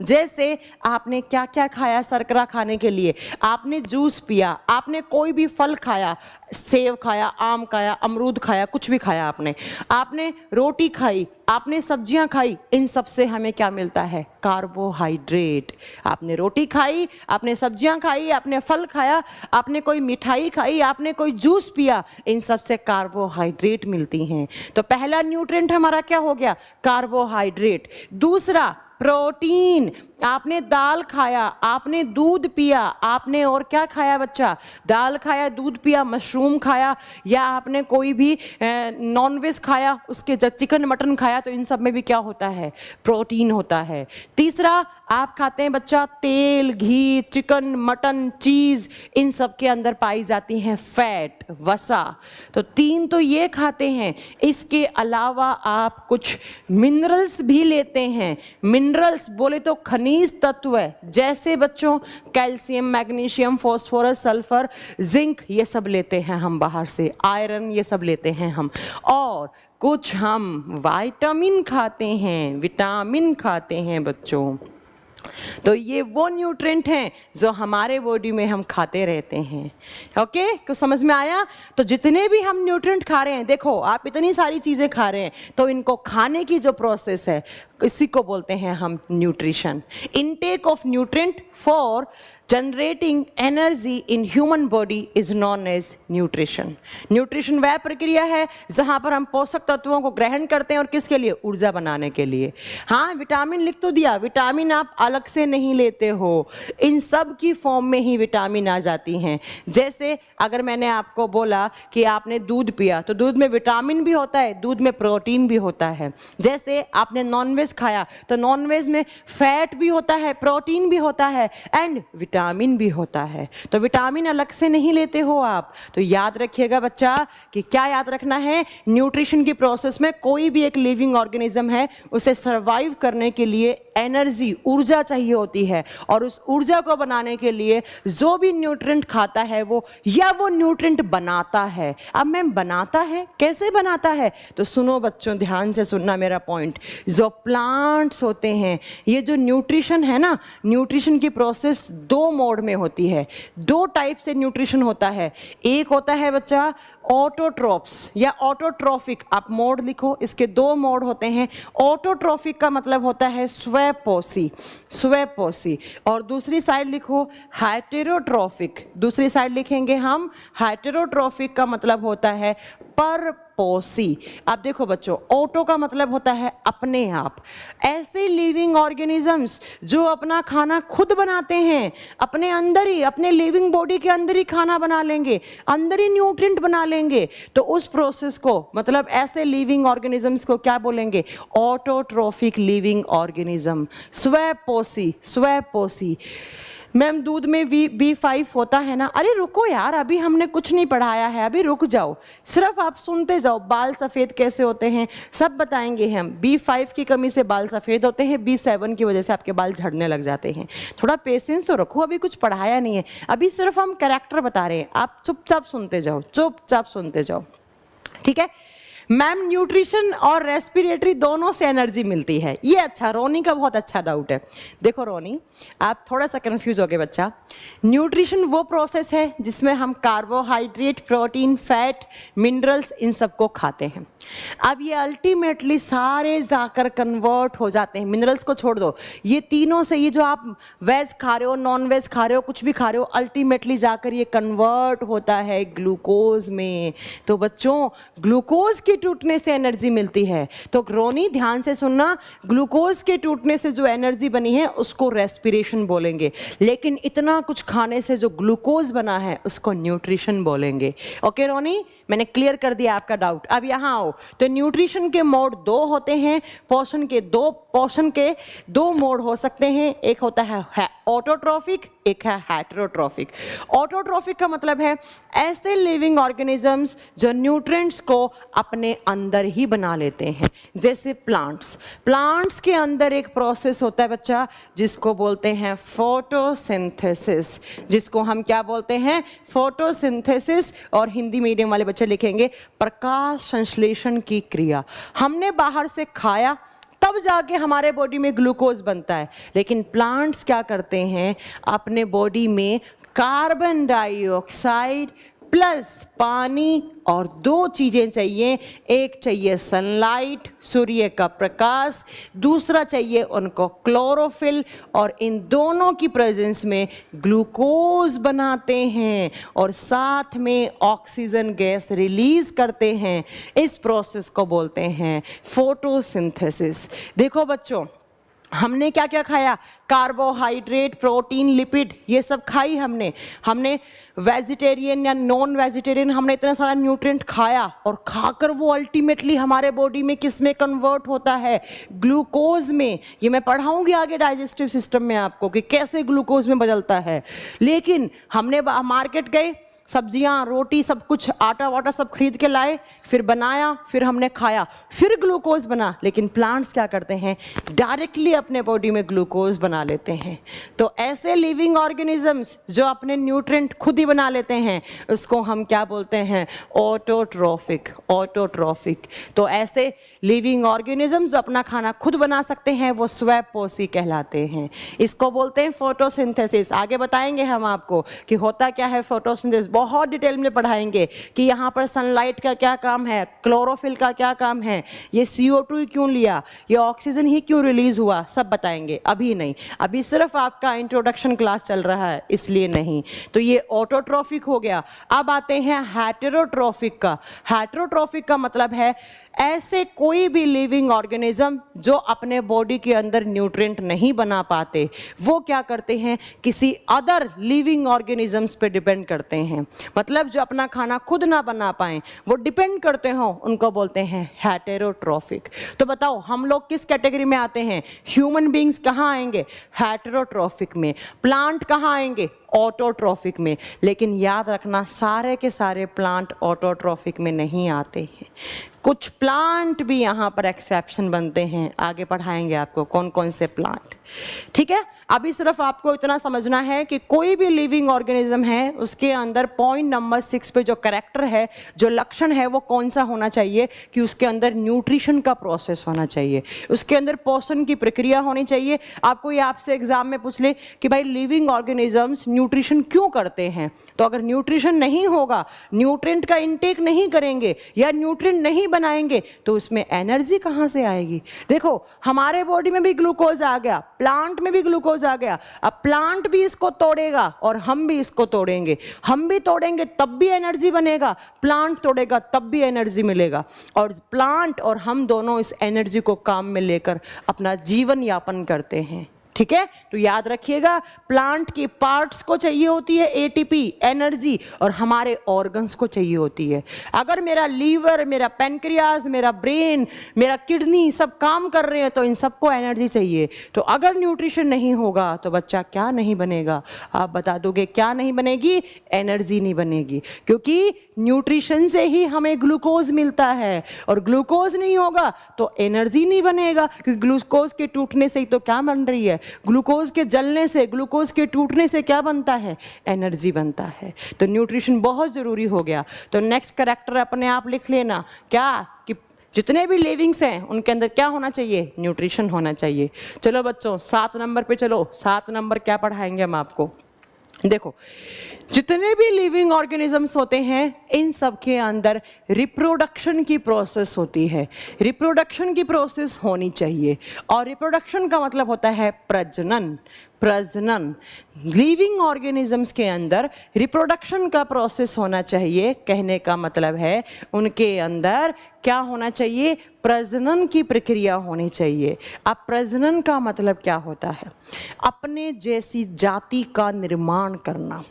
जैसे आपने क्या क्या खाया शर्करा खाने के लिए? आपने जूस पिया, आपने कोई भी फल खाया, सेब खाया, आम खाया, अमरूद खाया, कुछ भी खाया आपने रोटी खाई, आपने सब्जियां खाई, इन सब से हमें क्या मिलता है? कार्बोहाइड्रेट। आपने रोटी खाई, आपने सब्जियां खाई, आपने फल खाया, आपने कोई मिठाई खाई, आपने कोई जूस पिया, इन सब से कार्बोहाइड्रेट मिलती हैं। तो पहला न्यूट्रिएंट हमारा क्या हो गया? कार्बोहाइड्रेट। दूसरा प्रोटीन। आपने दाल खाया, आपने दूध पिया, आपने और क्या खाया बच्चा? दाल खाया, दूध पिया, मशरूम खाया, या आपने कोई भी नॉनवेज खाया, उसके चिकन मटन खाया, तो इन सब में भी क्या होता है? प्रोटीन होता है। तीसरा आप खाते हैं बच्चा तेल, घी, चिकन, मटन, चीज, इन सब के अंदर पाई जाती हैं फैट, वसा। तो तीन तो ये खाते हैं। इसके अलावा आप कुछ मिनरल्स भी लेते हैं। मिनरल्स बोले तो खनिज तत्व है, जैसे बच्चों calcium, magnesium, phosphorus, sulphur, zinc, ये सब लेते हैं हम बाहर से। आयरन, ये सब लेते हैं हम। और कुछ हम विटामिन खाते हैं, विटामिन खाते हैं बच्चों। तो ये वो न्यूट्रिएंट हैं जो हमारे बॉडी में हम खाते रहते हैं। ओके, कुछ समझ में आया? तो जितने भी हम न्यूट्रिएंट खा रहे हैं, देखो आप इतनी सारी चीजें खा रहे हैं, तो इनको खाने की जो प्रोसेस है, इसी को बोलते हैं हम nutrition. Intake of nutrient for generating energy in human body is known as nutrition. Nutrition वह प्रक्रिया है जहां पर हम पोषक तत्वों को ग्रहण करते हैं और किसके लिए? ऊर्जा बनाने के लिए। हाँ, विटामिन लिख तो दिया, विटामिन आप अलग से नहीं लेते हो, इन सब की फॉर्म में ही विटामिन आ जाती हैं। जैसे अगर मैंने आपको बोला कि आपने दूध पिया तो दूध में विटामिन भी होता है, दूध में प्रोटीन भी होता है। जैसे आपने नॉनवेज खाया तो नॉनवेज में फैट भी होता है, प्रोटीन भी होता है एंड विटामिन भी होता है। तो विटामिन अलग से नहीं लेते हो आप। तो याद रखिएगा बच्चा कि क्या याद रखना है, न्यूट्रिशन की प्रोसेस में कोई भी एक लिविंग ऑर्गेनिज्म है उसे सरवाइव करने के लिए एनर्जी, ऊर्जा चाहिए होती है, और उस ऊर्जा को बनाने के लिए जो भी न्यूट्रिएंट खाता है वो न्यूट्रिएंट बनाता है। अब मैम बनाता है, कैसे बनाता है? तो सुनो बच्चों, ध्यान से सुनना मेरा पॉइंट। जो प्लांट्स होते हैं, ये जो न्यूट्रिशन है ना, न्यूट्रिशन की प्रोसेस दो मोड में होती है। दो टाइप से न्यूट्रिशन होता है। एक होता है बच्चा ऑटोट्रोप्स या ऑटोट्रॉफिक, आप मोड लिखो, इसके दो मोड होते हैं। ऑटोट्रॉफिक का मतलब होता है स्वपोषी, स्वपोषी, और दूसरी साइड लिखो हेटेरोट्रॉफिक, दूसरी साइड लिखेंगे हम हेटेरोट्रॉफिक का मतलब होता है परपोषी। अब देखो बच्चों, ऑटो का मतलब होता है अपने आप। ऐसे लिविंग ऑर्गेनिजम्स जो अपना खाना खुद बनाते हैं, अपने अंदर ही, अपने लिविंग बॉडी के अंदर ही खाना बना लेंगे, अंदर ही न्यूट्रिएंट बना लेंगे, तो उस प्रोसेस को, मतलब ऐसे लिविंग ऑर्गेनिजम्स को क्या बोलेंगे? ऑटोट्रॉफिक लिविंग ऑर्गेनिज्म, स्वपोषी, स्वपोषी। मैम दूध में B5 होता है ना? अरे रुको यार, अभी हमने कुछ नहीं पढ़ाया है, अभी रुक जाओ, सिर्फ आप सुनते जाओ। बाल सफ़ेद कैसे होते हैं सब बताएंगे हम। B5 की कमी से बाल सफ़ेद होते हैं, B7 की वजह से आपके बाल झड़ने लग जाते हैं। थोड़ा पेशेंस तो रखो, अभी कुछ पढ़ाया नहीं है, अभी सिर्फ हम कैरेक्टर बता रहे हैं, आप चुपचाप सुनते जाओ, चुपचाप सुनते जाओ, ठीक है? मैम न्यूट्रिशन और रेस्पिरेटरी दोनों से एनर्जी मिलती है। ये अच्छा, रोनी का बहुत अच्छा डाउट है। देखो रोनी, आप थोड़ा सा कंफ्यूज हो गए बच्चा। न्यूट्रिशन वो प्रोसेस है जिसमें हम कार्बोहाइड्रेट, प्रोटीन, फैट, मिनरल्स, इन सबको खाते हैं। अब ये अल्टीमेटली सारे जाकर कन्वर्ट हो जाते हैं, मिनरल्स को छोड़ दो, ये तीनों से, ये जो आप वेज खा रहे हो, नॉन वेज खा रहे हो, कुछ भी खा रहे हो, अल्टीमेटली जाकर ये कन्वर्ट होता है ग्लूकोज में। तो बच्चों, ग्लूकोज की टूटने से एनर्जी मिलती है। तो रोनी ध्यान से सुनना, ग्लूकोज के टूटने से जो एनर्जी बनी है उसको रेस्पिरेशन बोलेंगे, लेकिन इतना कुछ खाने से जो ग्लूकोज बना है उसको न्यूट्रिशन बोलेंगे। ओके रोनी, मैंने क्लियर कर दिया आपका डाउट। अब यहाँ आओ, तो न्यूट्रिशन के मोड दो होते हैं, पोषण के दो मोड हो सकते हैं। एक होता है ऑटोट्रॉफिक, एक है हेटेरोट्रॉफिक। ऑटोट्रॉफिक का मतलब है ऐसे लिविंग ऑर्गेनिजम्स जो न्यूट्रिएंट्स को अपने अंदर ही बना लेते हैं, जैसे प्लांट्स। प्लांट्स के अंदर एक प्रोसेस होता है बच्चा जिसको बोलते हैं फोटोसिंथेसिस, जिसको हम क्या बोलते हैं? फोटोसिंथेसिस, और हिंदी मीडियम वाले बच्चे लिखेंगे प्रकाश संश्लेषण की क्रिया। हमने बाहर से खाया तब जाके हमारे बॉडी में ग्लूकोज बनता है, लेकिन प्लांट्स क्या करते हैं? अपने बॉडी में कार्बन डाइऑक्साइड प्लस पानी और दो चीजें चाहिए। एक चाहिए सनलाइट, सूर्य का प्रकाश, दूसरा चाहिए उनको क्लोरोफिल, और इन दोनों की प्रेजेंस में ग्लूकोज बनाते हैं और साथ में ऑक्सीजन गैस रिलीज करते हैं। इस प्रोसेस को बोलते हैं फोटोसिंथेसिस। देखो बच्चों, हमने क्या क्या खाया? कार्बोहाइड्रेट, प्रोटीन, लिपिड, ये सब खाई हमने वेजिटेरियन या नॉन वेजिटेरियन, हमने इतना सारा न्यूट्रिएंट खाया, और खाकर वो अल्टीमेटली हमारे बॉडी में किस में कन्वर्ट होता है? ग्लूकोज में। ये मैं पढ़ाऊंगी आगे डाइजेस्टिव सिस्टम में आपको कि कैसे ग्लूकोज में बदलता है। लेकिन हमने मार्केट गए, सब्जियां, रोटी, सब कुछ, आटा वाटा सब खरीद के लाए, फिर बनाया, फिर हमने खाया, फिर ग्लूकोज बना। लेकिन प्लांट्स क्या करते हैं? डायरेक्टली अपने बॉडी में ग्लूकोज बना लेते हैं। तो ऐसे लिविंग ऑर्गेनिजम्स जो अपने न्यूट्रिएंट खुद ही बना लेते हैं उसको हम क्या बोलते हैं? Autotrophic, autotrophic. तो ऐसे लिविंग ऑर्गेनिजम्स जो अपना खाना खुद बना सकते हैं वो स्वपोषी कहलाते हैं। इसको बोलते हैं फोटोसिंथेसिस। आगे बताएंगे हम आपको कि होता क्या है फोटोसिंथेसिस। बहुत डिटेल में पढ़ाएंगे कि यहाँ पर सनलाइट का क्या काम है, क्लोरोफिल का क्या काम है, ये CO2 क्यों लिया, ये ऑक्सीजन ही क्यों रिलीज हुआ, सब बताएंगे। अभी नहीं, अभी सिर्फ आपका इंट्रोडक्शन क्लास चल रहा है, इसलिए नहीं। तो ये ऑटोट्रॉफिक हो गया। अब आते हैं हेटेरोट्रॉफिक का। हेटेरोट्रॉफिक का मतलब है ऐसे कोई भी लिविंग ऑर्गेनिज्म जो अपने बॉडी के अंदर न्यूट्रिएंट नहीं बना पाते, वो क्या करते हैं, किसी अदर लिविंग ऑर्गेनिजम्स पे डिपेंड करते हैं। मतलब जो अपना खाना खुद ना बना पाए, वो डिपेंड करते हो, उनको बोलते हैं हेटेरोट्रॉफिक। तो बताओ हम लोग किस कैटेगरी में आते हैं? ह्यूमन बींग्स कहाँ आएंगे? हेटेरोट्रॉफिक में। प्लांट कहाँ आएंगे? ऑटोट्रॉफिक में। लेकिन याद रखना, सारे के सारे प्लांट ऑटोट्रॉफिक में नहीं आते हैं। कुछ प्लांट भी यहाँ पर एक्सेप्शन बनते हैं, आगे पढ़ाएंगे आपको कौन कौन से प्लांट। ठीक है, अभी सिर्फ आपको इतना समझना है कि कोई भी लिविंग ऑर्गेनिज्म है, उसके अंदर पॉइंट नंबर 6 पे जो कैरेक्टर है, जो लक्षण है, वो कौन सा होना चाहिए कि उसके अंदर न्यूट्रिशन का प्रोसेस होना चाहिए, उसके अंदर पोषण की प्रक्रिया होनी चाहिए। आपको ये आपसे एग्जाम में पूछ ले कि भाई लिविंग ऑर्गेनिजम्स न्यूट्रिशन क्यों करते हैं, तो अगर न्यूट्रिशन नहीं होगा, न्यूट्रिएंट का इंटेक नहीं करेंगे या न्यूट्रिएंट नहीं बनाएंगे, तो उसमें एनर्जी कहाँ से आएगी? देखो हमारे बॉडी में भी ग्लूकोज आ गया, प्लांट में भी ग्लूकोज आ गया। अब प्लांट भी इसको तोड़ेगा और हम भी इसको तोड़ेंगे। हम भी तोड़ेंगे तब भी एनर्जी बनेगा, प्लांट तोड़ेगा तब भी एनर्जी मिलेगा। और प्लांट और हम दोनों इस एनर्जी को काम में लेकर अपना जीवन यापन करते हैं। ठीक है, तो याद रखिएगा, प्लांट की पार्ट्स को चाहिए होती है एटीपी एनर्जी, और हमारे ऑर्गन्स को चाहिए होती है। अगर मेरा लीवर, मेरा पैनक्रियाज, मेरा ब्रेन, मेरा किडनी सब काम कर रहे हैं तो इन सबको एनर्जी चाहिए। तो अगर न्यूट्रिशन नहीं होगा तो बच्चा क्या नहीं बनेगा? आप बता दोगे क्या नहीं बनेगी? एनर्जी नहीं बनेगी, क्योंकि न्यूट्रिशन से ही हमें ग्लूकोज मिलता है, और ग्लूकोज नहीं होगा तो एनर्जी नहीं बनेगा, क्योंकि ग्लूकोज के टूटने से ही तो क्या बन रही है? ग्लूकोज के जलने से, ग्लूकोज के टूटने से क्या बनता है? एनर्जी बनता है। तो न्यूट्रिशन बहुत जरूरी हो गया। तो नेक्स्ट कैरेक्टर अपने आप लिख लेना, क्या कि जितने भी लिविंग्स हैं उनके अंदर क्या होना चाहिए? न्यूट्रिशन होना चाहिए। चलो बच्चों 7 नंबर पे चलो। 7 नंबर क्या पढ़ाएंगे हम आपको? देखो, जितने भी लिविंग ऑर्गेनिजम्स होते हैं, इन सब के अंदर रिप्रोडक्शन की प्रोसेस होती है। रिप्रोडक्शन की प्रोसेस होनी चाहिए, और रिप्रोडक्शन का मतलब होता है प्रजनन। प्रजनन, लिविंग ऑर्गेनिजम्स के अंदर रिप्रोडक्शन का प्रोसेस होना चाहिए। कहने का मतलब है उनके अंदर क्या होना चाहिए? प्रजनन की प्रक्रिया होनी चाहिए। अब प्रजनन का मतलब क्या होता है? अपने जैसी जाति का निर्माण करना।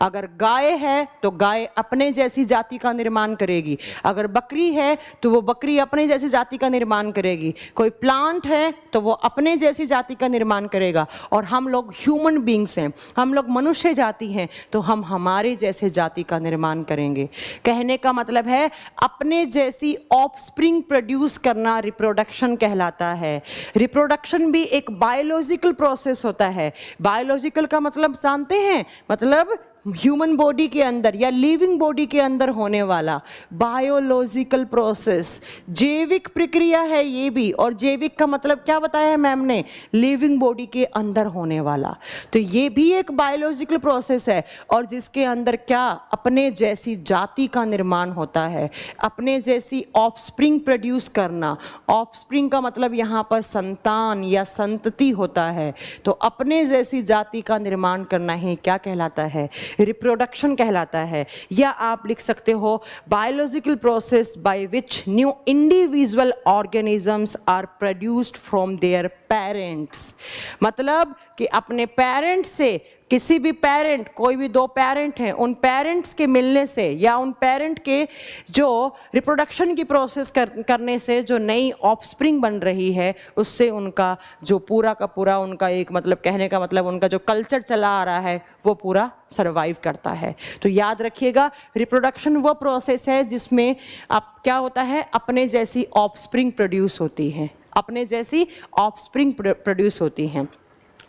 अगर गाय है तो गाय अपने जैसी जाति का निर्माण करेगी, अगर बकरी है तो वो बकरी अपने जैसी जाति का निर्माण करेगी, कोई प्लांट है तो वो अपने जैसी जाति का निर्माण करेगा। और हम लोग ह्यूमन बींग्स हैं, हम लोग मनुष्य जाति हैं, तो हम हमारे जैसे जाति का निर्माण करेंगे। कहने का मतलब है अपने जैसी ऑफस्प्रिंग प्रोड्यूस करना रिप्रोडक्शन कहलाता है। रिप्रोडक्शन भी एक बायोलॉजिकल प्रोसेस होता है। बायोलॉजिकल का मतलब जानते हैं? मतलब ह्यूमन बॉडी के अंदर या लिविंग बॉडी के अंदर होने वाला बायोलॉजिकल प्रोसेस, जैविक प्रक्रिया है ये भी। और जैविक का मतलब क्या बताया है मैम ने? लिविंग बॉडी के अंदर होने वाला। तो ये भी एक बायोलॉजिकल प्रोसेस है, और जिसके अंदर क्या? अपने जैसी जाति का निर्माण होता है, अपने जैसी ऑफस्प्रिंग प्रोड्यूस करना। ऑफस्प्रिंग का मतलब यहाँ पर संतान या संतति होता है। तो अपने जैसी जाति का निर्माण करना ही क्या कहलाता है? रिप्रोडक्शन कहलाता है। या आप लिख सकते हो biological process by which new individual organisms are produced from their parents. मतलब कि अपने पेरेंट्स से, किसी भी पेरेंट, कोई भी 2 पेरेंट हैं, उन पेरेंट्स के मिलने से या उन पेरेंट के जो रिप्रोडक्शन की प्रोसेस करने से जो नई ऑफस्प्रिंग बन रही है, उससे उनका जो पूरा का पूरा उनका एक मतलब कहने का मतलब उनका जो कल्चर चला आ रहा है वो पूरा सरवाइव करता है। तो याद रखिएगा, रिप्रोडक्शन वो प्रोसेस है जिसमें अब क्या होता है? अपने जैसी ऑफस्प्रिंग प्रोड्यूस होती है, अपने जैसी ऑफस्प्रिंग प्रोड्यूस होती हैं।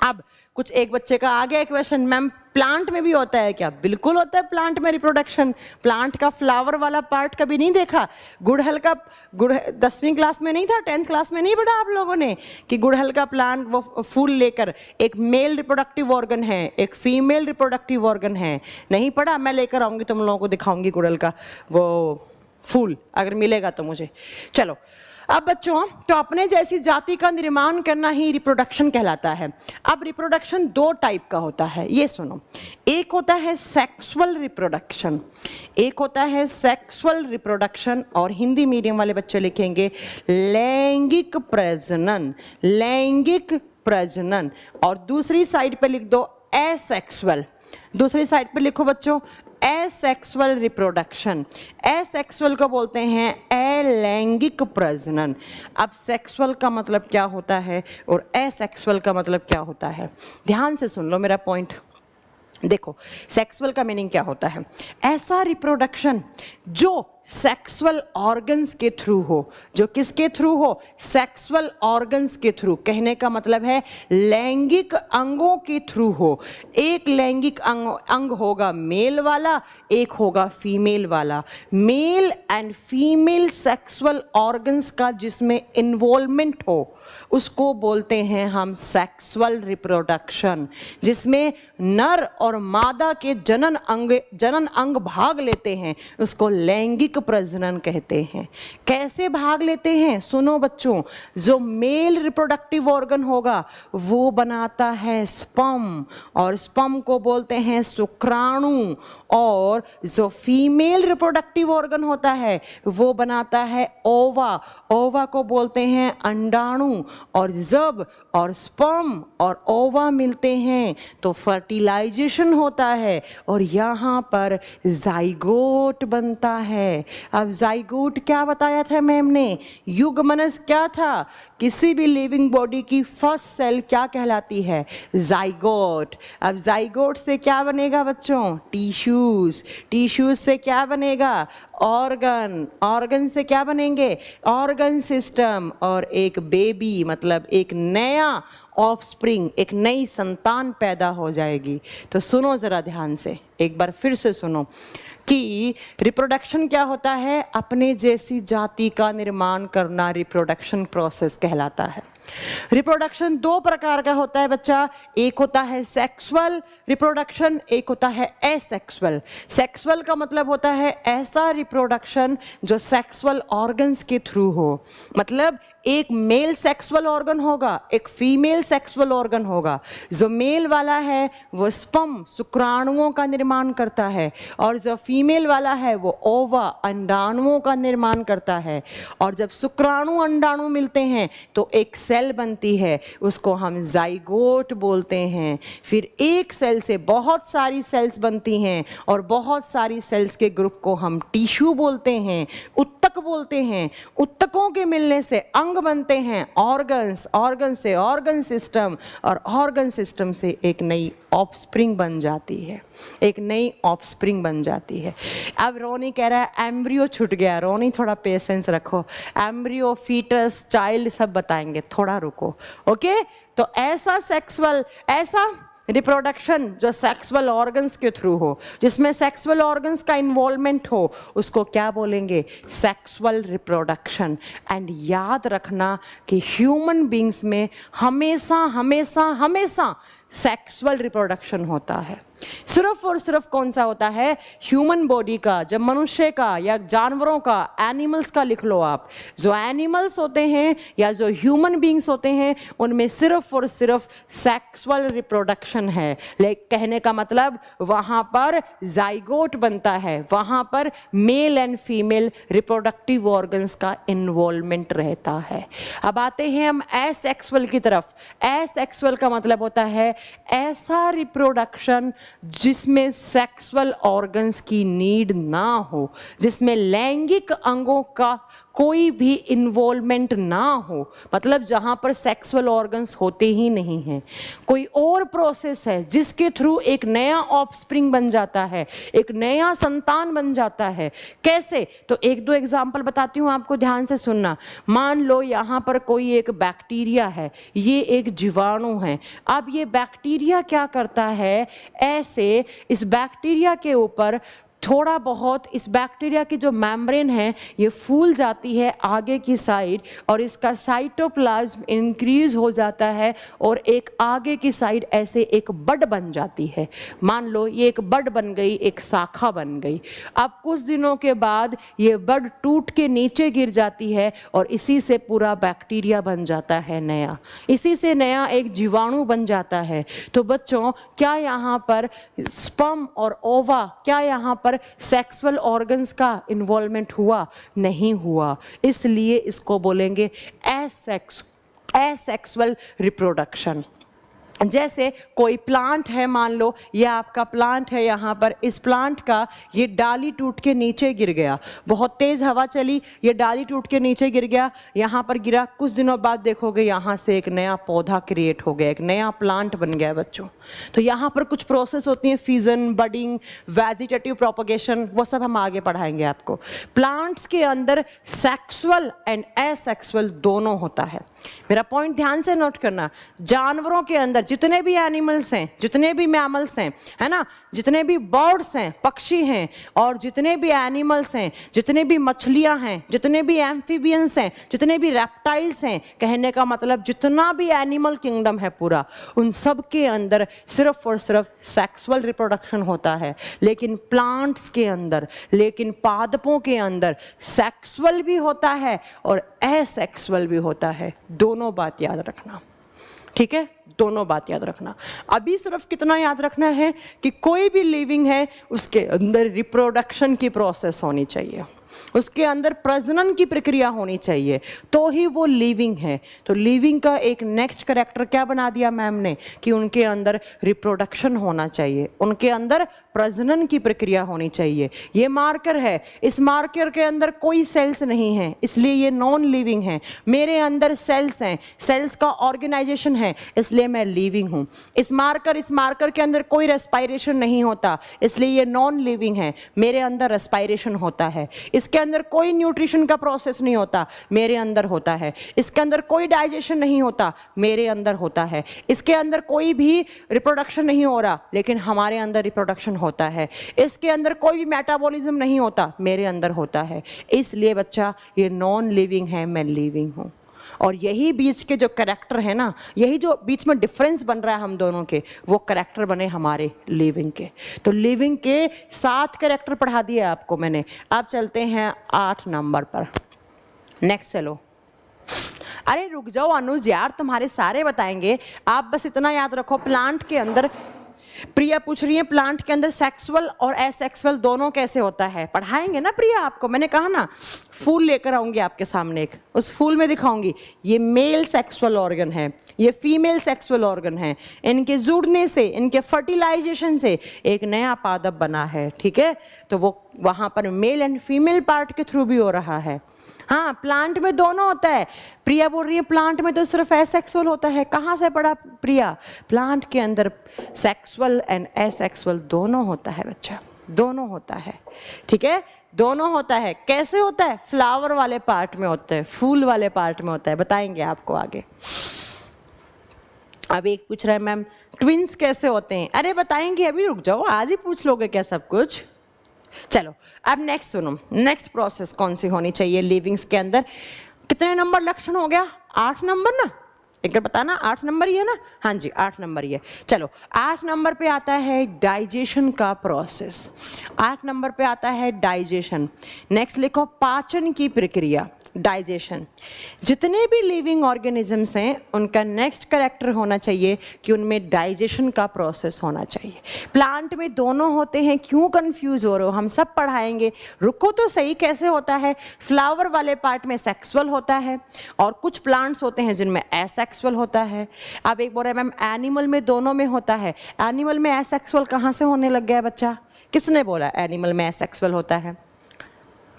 अब कुछ एक बच्चे का आ गया क्वेश्चन, मैम प्लांट में भी होता है क्या? बिल्कुल होता है प्लांट में रिप्रोडक्शन। प्लांट का फ्लावर वाला पार्ट कभी नहीं देखा? गुड़हल का, 10वीं क्लास में नहीं था, 10th क्लास में नहीं पढ़ा आप लोगों ने कि गुड़हल का प्लांट वो फूल लेकर, एक मेल रिप्रोडक्टिव ऑर्गन है, एक फीमेल रिप्रोडक्टिव ऑर्गन है? नहीं पढ़ा? मैं लेकर आऊंगी, तुम लोगों को दिखाऊंगी गुड़हल का वो फूल, अगर मिलेगा तो मुझे। चलो अब बच्चों, तो अपने जैसी जाति का निर्माण करना ही रिप्रोडक्शन कहलाता है। अब रिप्रोडक्शन 2 टाइप का होता है, ये सुनो। एक होता है सेक्सुअल रिप्रोडक्शन, एक होता है सेक्सुअल रिप्रोडक्शन, और हिंदी मीडियम वाले बच्चे लिखेंगे लैंगिक प्रजनन, लैंगिक प्रजनन। और दूसरी साइड पे लिख दो एसेक्सुअल, दूसरी साइड पे लिखो बच्चों एसेक्सुअल रिप्रोडक्शन। एसेक्सुअल को बोलते हैं अलैंगिक प्रजनन। अब सेक्सुअल का मतलब क्या होता है और एसेक्सुअल का मतलब क्या होता है, ध्यान से सुन लो मेरा पॉइंट। देखो, सेक्सुअल का मीनिंग क्या होता है? ऐसा रिप्रोडक्शन जो सेक्सुअल ऑर्गन्स के थ्रू हो, जो किसके थ्रू हो? सेक्सुअल ऑर्गन्स के थ्रू। कहने का मतलब है लैंगिक अंगों के थ्रू हो। एक लैंगिक अंग होगा मेल वाला, एक होगा फीमेल वाला। Male and female sexual organs का जिसमें इन्वॉल्वमेंट हो उसको बोलते हैं हम सेक्सुअल रिप्रोडक्शन। जिसमें नर और मादा के जनन अंग भाग लेते हैं उसको लैंगिक प्रजनन कहते हैं। कैसे भाग लेते हैं? सुनो बच्चों, जो मेल रिप्रोडक्टिव ऑर्गन होगा वो बनाता है स्पर्म, और स्पर्म को बोलते हैं शुक्राणु, और जो फीमेल रिप्रोडक्टिव ऑर्गन होता है वो बनाता है ओवा, ओवा को बोलते हैं अंडाणु। और जब और स्पर्म और ओवा मिलते हैं तो फर्टिलाइजेशन होता है और यहाँ पर जाइगोट बनता है। अब जाइगोट क्या बताया था मैम ने? युग्मनज क्या था? किसी भी लिविंग बॉडी की फर्स्ट सेल क्या कहलाती है? जाइगोट। अब जाइगोट से क्या बनेगा बच्चों? टिश्यूज। टिश्यूज से क्या बनेगा? ऑर्गन। ऑर्गन से क्या बनेंगे? Organ system. और एक बेबी मतलब एक नया ऑफस्प्रिंग, एक नई संतान पैदा हो जाएगी। तो सुनो जरा ध्यान से, एक बार फिर से सुनो कि रिप्रोडक्शन क्या होता है? अपने जैसी जाति का निर्माण करना रिप्रोडक्शन प्रोसेस कहलाता है। रिप्रोडक्शन 2 प्रकार का होता है बच्चा, एक होता है सेक्सुअल रिप्रोडक्शन, एक होता है एसेक्सुअल। सेक्सुअल का मतलब होता है ऐसा रिप्रोडक्शन जो सेक्सुअल ऑर्गन्स के थ्रू हो। मतलब एक मेल सेक्सुअल ऑर्गन होगा, एक फीमेल सेक्सुअल ऑर्गन होगा। जो मेल वाला है वो स्पर्म शुक्राणुओं का निर्माण करता है, और जो फीमेल वाला है वो ओवा अंडाणुओं का निर्माण करता है। और जब शुक्राणु अंडाणु मिलते हैं तो एक सेल बनती है, उसको हम जाइगोट बोलते हैं। फिर एक सेल से बहुत सारी सेल्स बनती हैं, और बहुत सारी सेल्स के ग्रुप को हम टिश्यू बोलते हैं, उत्तक बोलते हैं। उत्तकों के मिलने से अंग बनते हैं, ऑर्गन्स, ऑर्गन से ऑर्गन सिस्टम, और ऑर्गन सिस्टम से एक नई ऑफस्प्रिंग बन जाती है, एक नई ऑफस्प्रिंग बन जाती है। अब रोनी कह रहा है एम्ब्रियो छूट गया। रोनी थोड़ा पेशेंस रखो, एम्ब्रियो फीटस चाइल्ड सब बताएंगे, थोड़ा रुको। ओके, तो ऐसा सेक्सुअल, ऐसा रिप्रोडक्शन जो सेक्सुअल ऑर्गन्स के थ्रू हो, जिसमें सेक्सुअल ऑर्गन्स का इन्वॉल्वमेंट हो, उसको क्या बोलेंगे? Sexual reproduction. एंड याद रखना कि ह्यूमन बींग्स में हमेशा हमेशा हमेशा सेक्सुअल रिप्रोडक्शन होता है। सिर्फ और सिर्फ कौन सा होता है? ह्यूमन बॉडी का, जब मनुष्य का या जानवरों का, एनिमल्स का लिख लो आप। जो एनिमल्स होते हैं या जो ह्यूमन बींग्स होते हैं उनमें सिर्फ और सिर्फ सेक्सुअल रिप्रोडक्शन है। कहने का मतलब वहां पर जाइगोट बनता है, वहां पर male and female reproductive organs का इन्वॉल्वमेंट रहता है। अब आते हैं हम एसेक्सुअल की तरफ। एसेक्सुअल का मतलब होता है ऐसा रिप्रोडक्शन जिसमें सेक्सुअल ऑर्गन्स की नीड ना हो, जिसमें लैंगिक अंगों का कोई भी इन्वॉल्वमेंट ना हो, मतलब जहां पर सेक्सुअल ऑर्गन्स होते ही नहीं हैं, कोई और प्रोसेस है जिसके थ्रू एक नया ऑफस्प्रिंग बन जाता है, एक नया संतान बन जाता है। कैसे? तो एक दो एग्जांपल बताती हूं आपको, ध्यान से सुनना। मान लो यहां पर कोई एक बैक्टीरिया है, ये एक जीवाणु है। अब ये बैक्टीरिया क्या करता है, ऐसे इस बैक्टीरिया के ऊपर थोड़ा बहुत, इस बैक्टीरिया की जो मेम्ब्रेन है ये फूल जाती है आगे की साइड, और इसका साइटोप्लाज्म इंक्रीज हो जाता है और एक आगे की साइड ऐसे एक बड बन जाती है। मान लो ये एक बड बन गई, एक शाखा बन गई। अब कुछ दिनों के बाद ये बड टूट के नीचे गिर जाती है और इसी से पूरा बैक्टीरिया बन जाता है नया, इसी से नया एक जीवाणु बन जाता है। तो बच्चों, क्या यहाँ पर स्पर्म और ओवा, क्या यहाँ पर सेक्सुअल ऑर्गन्स का इन्वॉल्वमेंट हुआ? नहीं हुआ। इसलिए इसको बोलेंगे एसेक्सुअल रिप्रोडक्शन। जैसे कोई प्लांट है, मान लो ये आपका प्लांट है, यहाँ पर इस प्लांट का ये डाली टूट के नीचे गिर गया, बहुत तेज हवा चली, ये डाली टूट के नीचे गिर गया, यहाँ पर गिरा, कुछ दिनों बाद देखोगे यहाँ से एक नया पौधा क्रिएट हो गया, एक नया प्लांट बन गया बच्चों। तो यहाँ पर कुछ प्रोसेस होती हैं, फ्यूजन, बडिंग, वेजिटेटिव प्रोपगेशन, वो सब हम आगे पढ़ाएंगे आपको। प्लांट्स के अंदर सेक्सुअल एंड एसेक्सुअल दोनों होता है। मेरा पॉइंट ध्यान से नोट करना। जानवरों के अंदर जितने भी एनिमल्स हैं, जितने भी मैमल्स हैं, है ना, जितने भी बर्ड्स हैं, पक्षी हैं, और जितने भी एनिमल्स हैं, जितने भी मछलियां हैं, जितने भी एम्फीबियंस हैं, जितने भी रेप्टाइल्स हैं, कहने का मतलब जितना भी एनिमल किंगडम है पूरा, उन सब के अंदर सिर्फ और सिर्फ सेक्सुअल रिप्रोडक्शन होता है। लेकिन प्लांट्स के अंदर, लेकिन पादपों के अंदर सेक्सुअल भी होता है और एसेक्सुअल भी होता है। दोनों बात याद रखना, ठीक है? दोनों बात याद रखना। अभी सिर्फ कितना याद रखना है कि कोई भी लिविंग है उसके अंदर रिप्रोडक्शन की प्रोसेस होनी चाहिए, उसके अंदर प्रजनन की प्रक्रिया होनी चाहिए, तो ही वो लिविंग है। तो लिविंग का एक नेक्स्ट कैरेक्टर क्या बना दिया मैम ने, कि उनके अंदर रिप्रोडक्शन होना चाहिए, उनके अंदर प्रजनन की प्रक्रिया होनी चाहिए। ये मार्कर है, इस मार्कर के अंदर कोई सेल्स नहीं है, इसलिए ये नॉन लिविंग है। मेरे अंदर सेल्स हैं, सेल्स का ऑर्गेनाइजेशन है, इसलिए मैं लिविंग हूँ। इस मार्कर के अंदर कोई रेस्पायरेशन नहीं होता, इसलिए ये नॉन लिविंग है। मेरे अंदर रेस्पायरेशन होता है। इसके अंदर कोई न्यूट्रिशन का प्रोसेस नहीं होता, मेरे अंदर होता है। इसके अंदर कोई डाइजेशन नहीं होता, मेरे अंदर होता है। इसके अंदर कोई भी रिप्रोडक्शन नहीं हो रहा, लेकिन हमारे अंदर रिप्रोडक्शन होता है। इसके अंदर कोई भी मेटाबॉलिज्म नहीं होता, मेरे अंदर होता है। इसलिए बच्चा ये नॉन लिविंग है, मैं लिविंग हूँ। और यही बीच के जो कैरेक्टर है ना, यही जो बीच में डिफरेंस बन रहा है हम दोनों के, वो कैरेक्टर बने हमारे लिविंग के। तो लिविंग के 7 कैरेक्टर पढ़ा दिए आपको मैंने। अब चलते हैं 8 नंबर पर। नेक्स्ट चलो। अरे रुक जाओ अनुज यार, तुम्हारे सारे बताएंगे, आप बस इतना याद रखो। प्लांट के अंदर, प्रिया पूछ रही है प्लांट के अंदर सेक्सुअल और एसेक्सुअल दोनों कैसे होता है। पढ़ाएंगे ना प्रिया आपको, मैंने कहा ना, फूल लेकर आऊंगी आपके सामने, एक उस फूल में दिखाऊंगी ये मेल सेक्सुअल ऑर्गन है, ये फीमेल सेक्सुअल ऑर्गन है। इनके जुड़ने से, इनके फर्टिलाइजेशन से एक नया पादप बना है, ठीक है? तो वो वहां पर मेल एंड फीमेल पार्ट के थ्रू भी हो रहा है। हाँ, प्लांट में दोनों होता है। प्रिया बोल रही है प्लांट में तो सिर्फ एसेक्सुअल होता है। कहाँ से पढ़ा प्रिया? प्लांट के अंदर सेक्सुअल एंड एसेक्सुअल दोनों होता है बच्चा, दोनों होता है, ठीक है? दोनों होता है। कैसे होता है? फ्लावर वाले पार्ट में होता है, फूल वाले पार्ट में होता है, बताएंगे आपको आगे। अब एक पूछ रहा है मैम ट्विंस कैसे होते हैं। अरे बताएंगे, अभी रुक जाओ, आज ही पूछ लोगे क्या सब कुछ? चलो अब नेक्स्ट सुनो, नेक्स्ट प्रोसेस कौन सी होनी चाहिए लिविंग्स के अंदर। कितने नंबर लक्षण हो गया? 8 नंबर ना, एक बार बताना। 8 नंबर ही है ना? हाँ जी 8 नंबर ही है। चलो 8 नंबर पे आता है डाइजेशन का प्रोसेस। 8 नंबर पे आता है डाइजेशन। नेक्स्ट लिखो पाचन की प्रक्रिया, डाइजेशन। जितने भी लिविंग ऑर्गेनिजम्स हैं उनका नेक्स्ट कैरेक्टर होना चाहिए कि उनमें डाइजेशन का प्रोसेस होना चाहिए। प्लांट में दोनों होते हैं, क्यों कंफ्यूज हो रहे हो? हम सब पढ़ाएंगे, रुको तो सही। कैसे होता है? फ्लावर वाले पार्ट में सेक्सुअल होता है और कुछ प्लांट्स होते हैं जिनमें एसेक्सुअल होता है। अब एक बोल रहे मैम एनिमल में दोनों में होता है। एनिमल में एसेक्सुअल कहाँ से होने लग गया बच्चा? किसने बोला एनिमल में एसेक्सुअल होता है?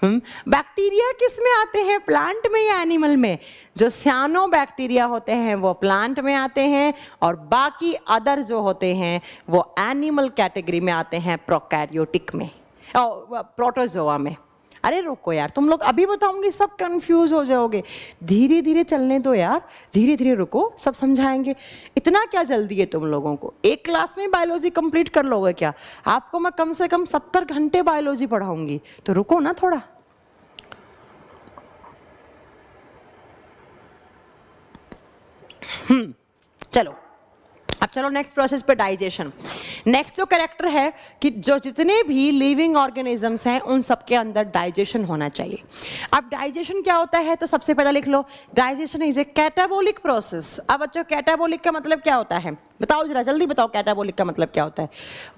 बैक्टीरिया किस में आते हैं, प्लांट में या एनिमल में? जो सियानो बैक्टीरिया होते हैं वो प्लांट में आते हैं और बाकी अदर जो होते हैं वो एनिमल कैटेगरी में आते हैं, प्रोकैरियोटिक में, प्रोटोजोआ में। अरे रुको यार, तुम लोग अभी बताऊंगी सब कंफ्यूज हो जाओगे, धीरे धीरे चलने दो यार, धीरे धीरे रुको, सब समझाएंगे। इतना क्या जल्दी है तुम लोगों को? एक क्लास में बायोलॉजी कंप्लीट कर लोगे क्या? आपको मैं कम से कम 70 घंटे बायोलॉजी पढ़ाऊंगी, तो रुको ना थोड़ा। चलो अब चलो नेक्स्ट प्रोसेस पे, डाइजेशन। नेक्स्ट जो कैरेक्टर है कि जो जितने भी लिविंग ऑर्गेनिजम्स हैं उन सबके अंदर डाइजेशन होना चाहिए। अब डाइजेशन क्या होता है, तो सबसे पहले लिख लो, digestion is a catabolic process. अब बच्चों कैटाबोलिक का मतलब क्या होता है, बताओ जरा जल्दी बताओ, कैटाबोलिक का मतलब क्या होता है?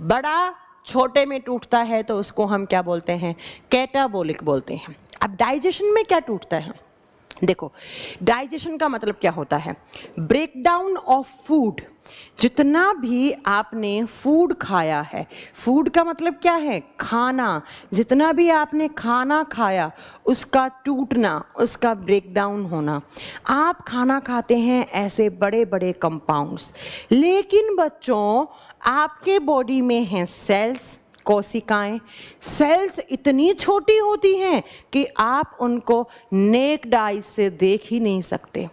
बड़ा छोटे में टूटता है तो उसको हम क्या बोलते हैं, कैटाबोलिक बोलते हैं। अब डाइजेशन में क्या टूटता है, देखो डाइजेशन का मतलब क्या होता है, ब्रेक डाउन ऑफ फूड। जितना भी आपने फूड खाया है, फूड का मतलब क्या है, खाना, जितना भी आपने खाना खाया उसका टूटना, उसका ब्रेक डाउन होना। आप खाना खाते हैं ऐसे बड़े बड़े कंपाउंड्स, लेकिन बच्चों आपके बॉडी में हैं सेल्स, कोशिकाएं। सेल्स इतनी छोटी होती हैं कि आप उनको नेक्ड आई से देख ही नहीं सकते,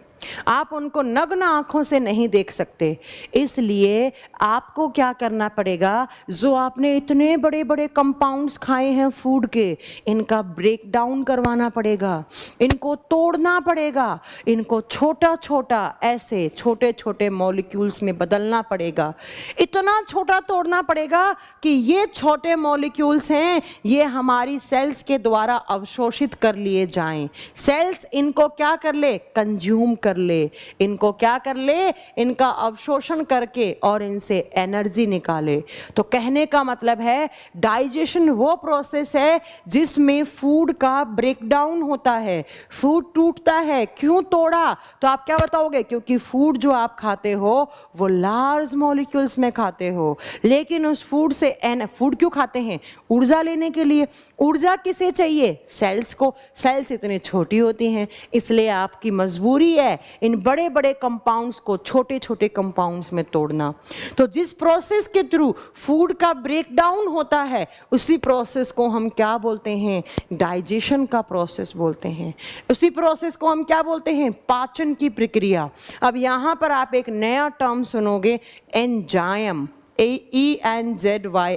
आप उनको नग्न आंखों से नहीं देख सकते। इसलिए आपको क्या करना पड़ेगा, जो आपने इतने बड़े बड़े कंपाउंड्स खाए हैं फूड के, इनका ब्रेक डाउन करवाना पड़ेगा, इनको तोड़ना पड़ेगा, इनको छोटा छोटा ऐसे छोटे छोटे मॉलिक्यूल्स में बदलना पड़ेगा। इतना छोटा तोड़ना पड़ेगा कि ये छोटे मॉलिक्यूल्स हैं, ये हमारी सेल्स के द्वारा अवशोषित कर लिए जाएं। सेल्स इनको क्या कर ले, कंज्यूम कर ले, इनको क्या कर ले, इनका अवशोषण करके और इनसे एनर्जी निकाले। तो कहने का मतलब है डाइजेशन वो प्रोसेस है जिसमें फूड का ब्रेकडाउन होता है, फूड टूटता है। क्यों तोड़ा, तो आप क्या बताओगे, क्योंकि फूड जो आप खाते हो वो लार्ज मॉलिक्यूल्स में खाते हो, लेकिन उस फूड से फूड क्यों खाते हैं, ऊर्जा लेने के लिए। ऊर्जा किसे चाहिए, सेल्स को। सेल्स इतनी छोटी होती हैं, इसलिए आपकी मजबूरी है इन बड़े बड़े कंपाउंड्स को छोटे छोटे कंपाउंड्स में तोड़ना। तो जिस प्रोसेस के थ्रू फूड का ब्रेक डाउन होता है उसी प्रोसेस को हम क्या बोलते हैं, डाइजेशन का प्रोसेस बोलते हैं। उसी प्रोसेस को हम क्या बोलते हैं, पाचन की प्रक्रिया। अब यहां पर आप एक नया टर्म सुनोगे, एंजाइम, ENZYME।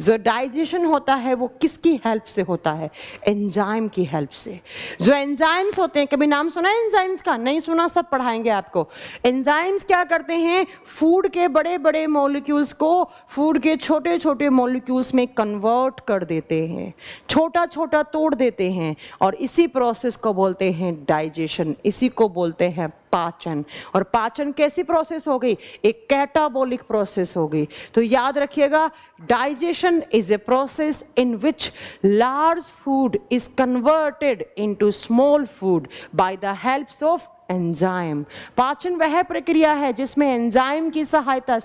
जो डाइजेशन होता है वो किसकी हेल्प से होता है, एंजाइम की हेल्प से। जो एंजाइम्स होते हैं, कभी नाम सुना है एंजाइम्स का, नहीं सुना, सब पढ़ाएंगे आपको। एंजाइम्स क्या करते हैं, फूड के बड़े बड़े मॉलिक्यूल्स को फूड के छोटे छोटे मॉलिक्यूल्स में कन्वर्ट कर देते हैं, छोटा छोटा तोड़ देते हैं, और इसी प्रोसेस को बोलते हैं डाइजेशन, इसी को बोलते हैं पाचन। और पाचन कैसी प्रोसेस हो गई, एक कैटाबोलिक प्रोसेस हो गई। तो याद रखिएगा, digestion is a process in which large food is converted into small food by the helps of enzyme. पाचन वह प्रक्रिया है जिसमें एंजाइम की सहायता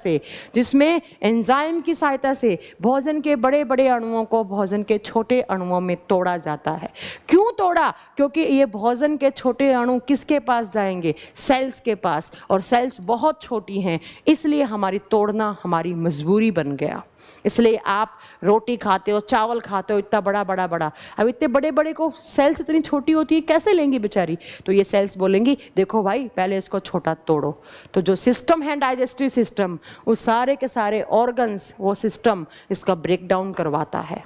से भोजन के बड़े बड़े अणुओं को भोजन के छोटे अणुओं में तोड़ा जाता है। क्यों तोड़ा, क्योंकि ये भोजन के छोटे अणु किसके पास जाएंगे, सेल्स के पास, और सेल्स बहुत छोटी हैं, इसलिए हमारी तोड़ना हमारी मजबूरी बन गया। इसलिए आप रोटी खाते हो, चावल खाते हो, इतना बड़ा बड़ा बड़ा, अब इतने बड़े बड़े को सेल्स इतनी छोटी होती है, कैसे लेंगी बेचारी। तो ये सेल्स बोलेंगी देखो भाई पहले इसको छोटा तोड़ो। तो जो सिस्टम है डाइजेस्टिव सिस्टम, वो सारे के सारे ऑर्गन्स, वो सिस्टम इसका ब्रेक डाउन करवाता है।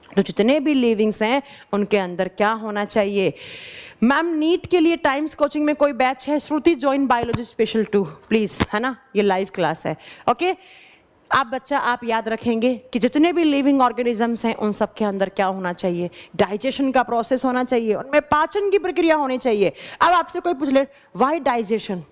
तो जितने भी लिविंग्स हैं उनके अंदर क्या होना चाहिए। मैम नीट के लिए टाइम्स कोचिंग में कोई बैच है, श्रुति जॉइन बायोलॉजी स्पेशल 2 प्लीज, है ना, ये लाइव क्लास है। ओके आप बच्चा, आप याद रखेंगे कि जितने भी लिविंग ऑर्गेनिजम्स हैं उन सब के अंदर क्या होना चाहिए, डाइजेशन का प्रोसेस होना चाहिए, उनमें पाचन की प्रक्रिया होनी चाहिए। अब आपसे कोई पूछ ले व्हाई डाइजेशन,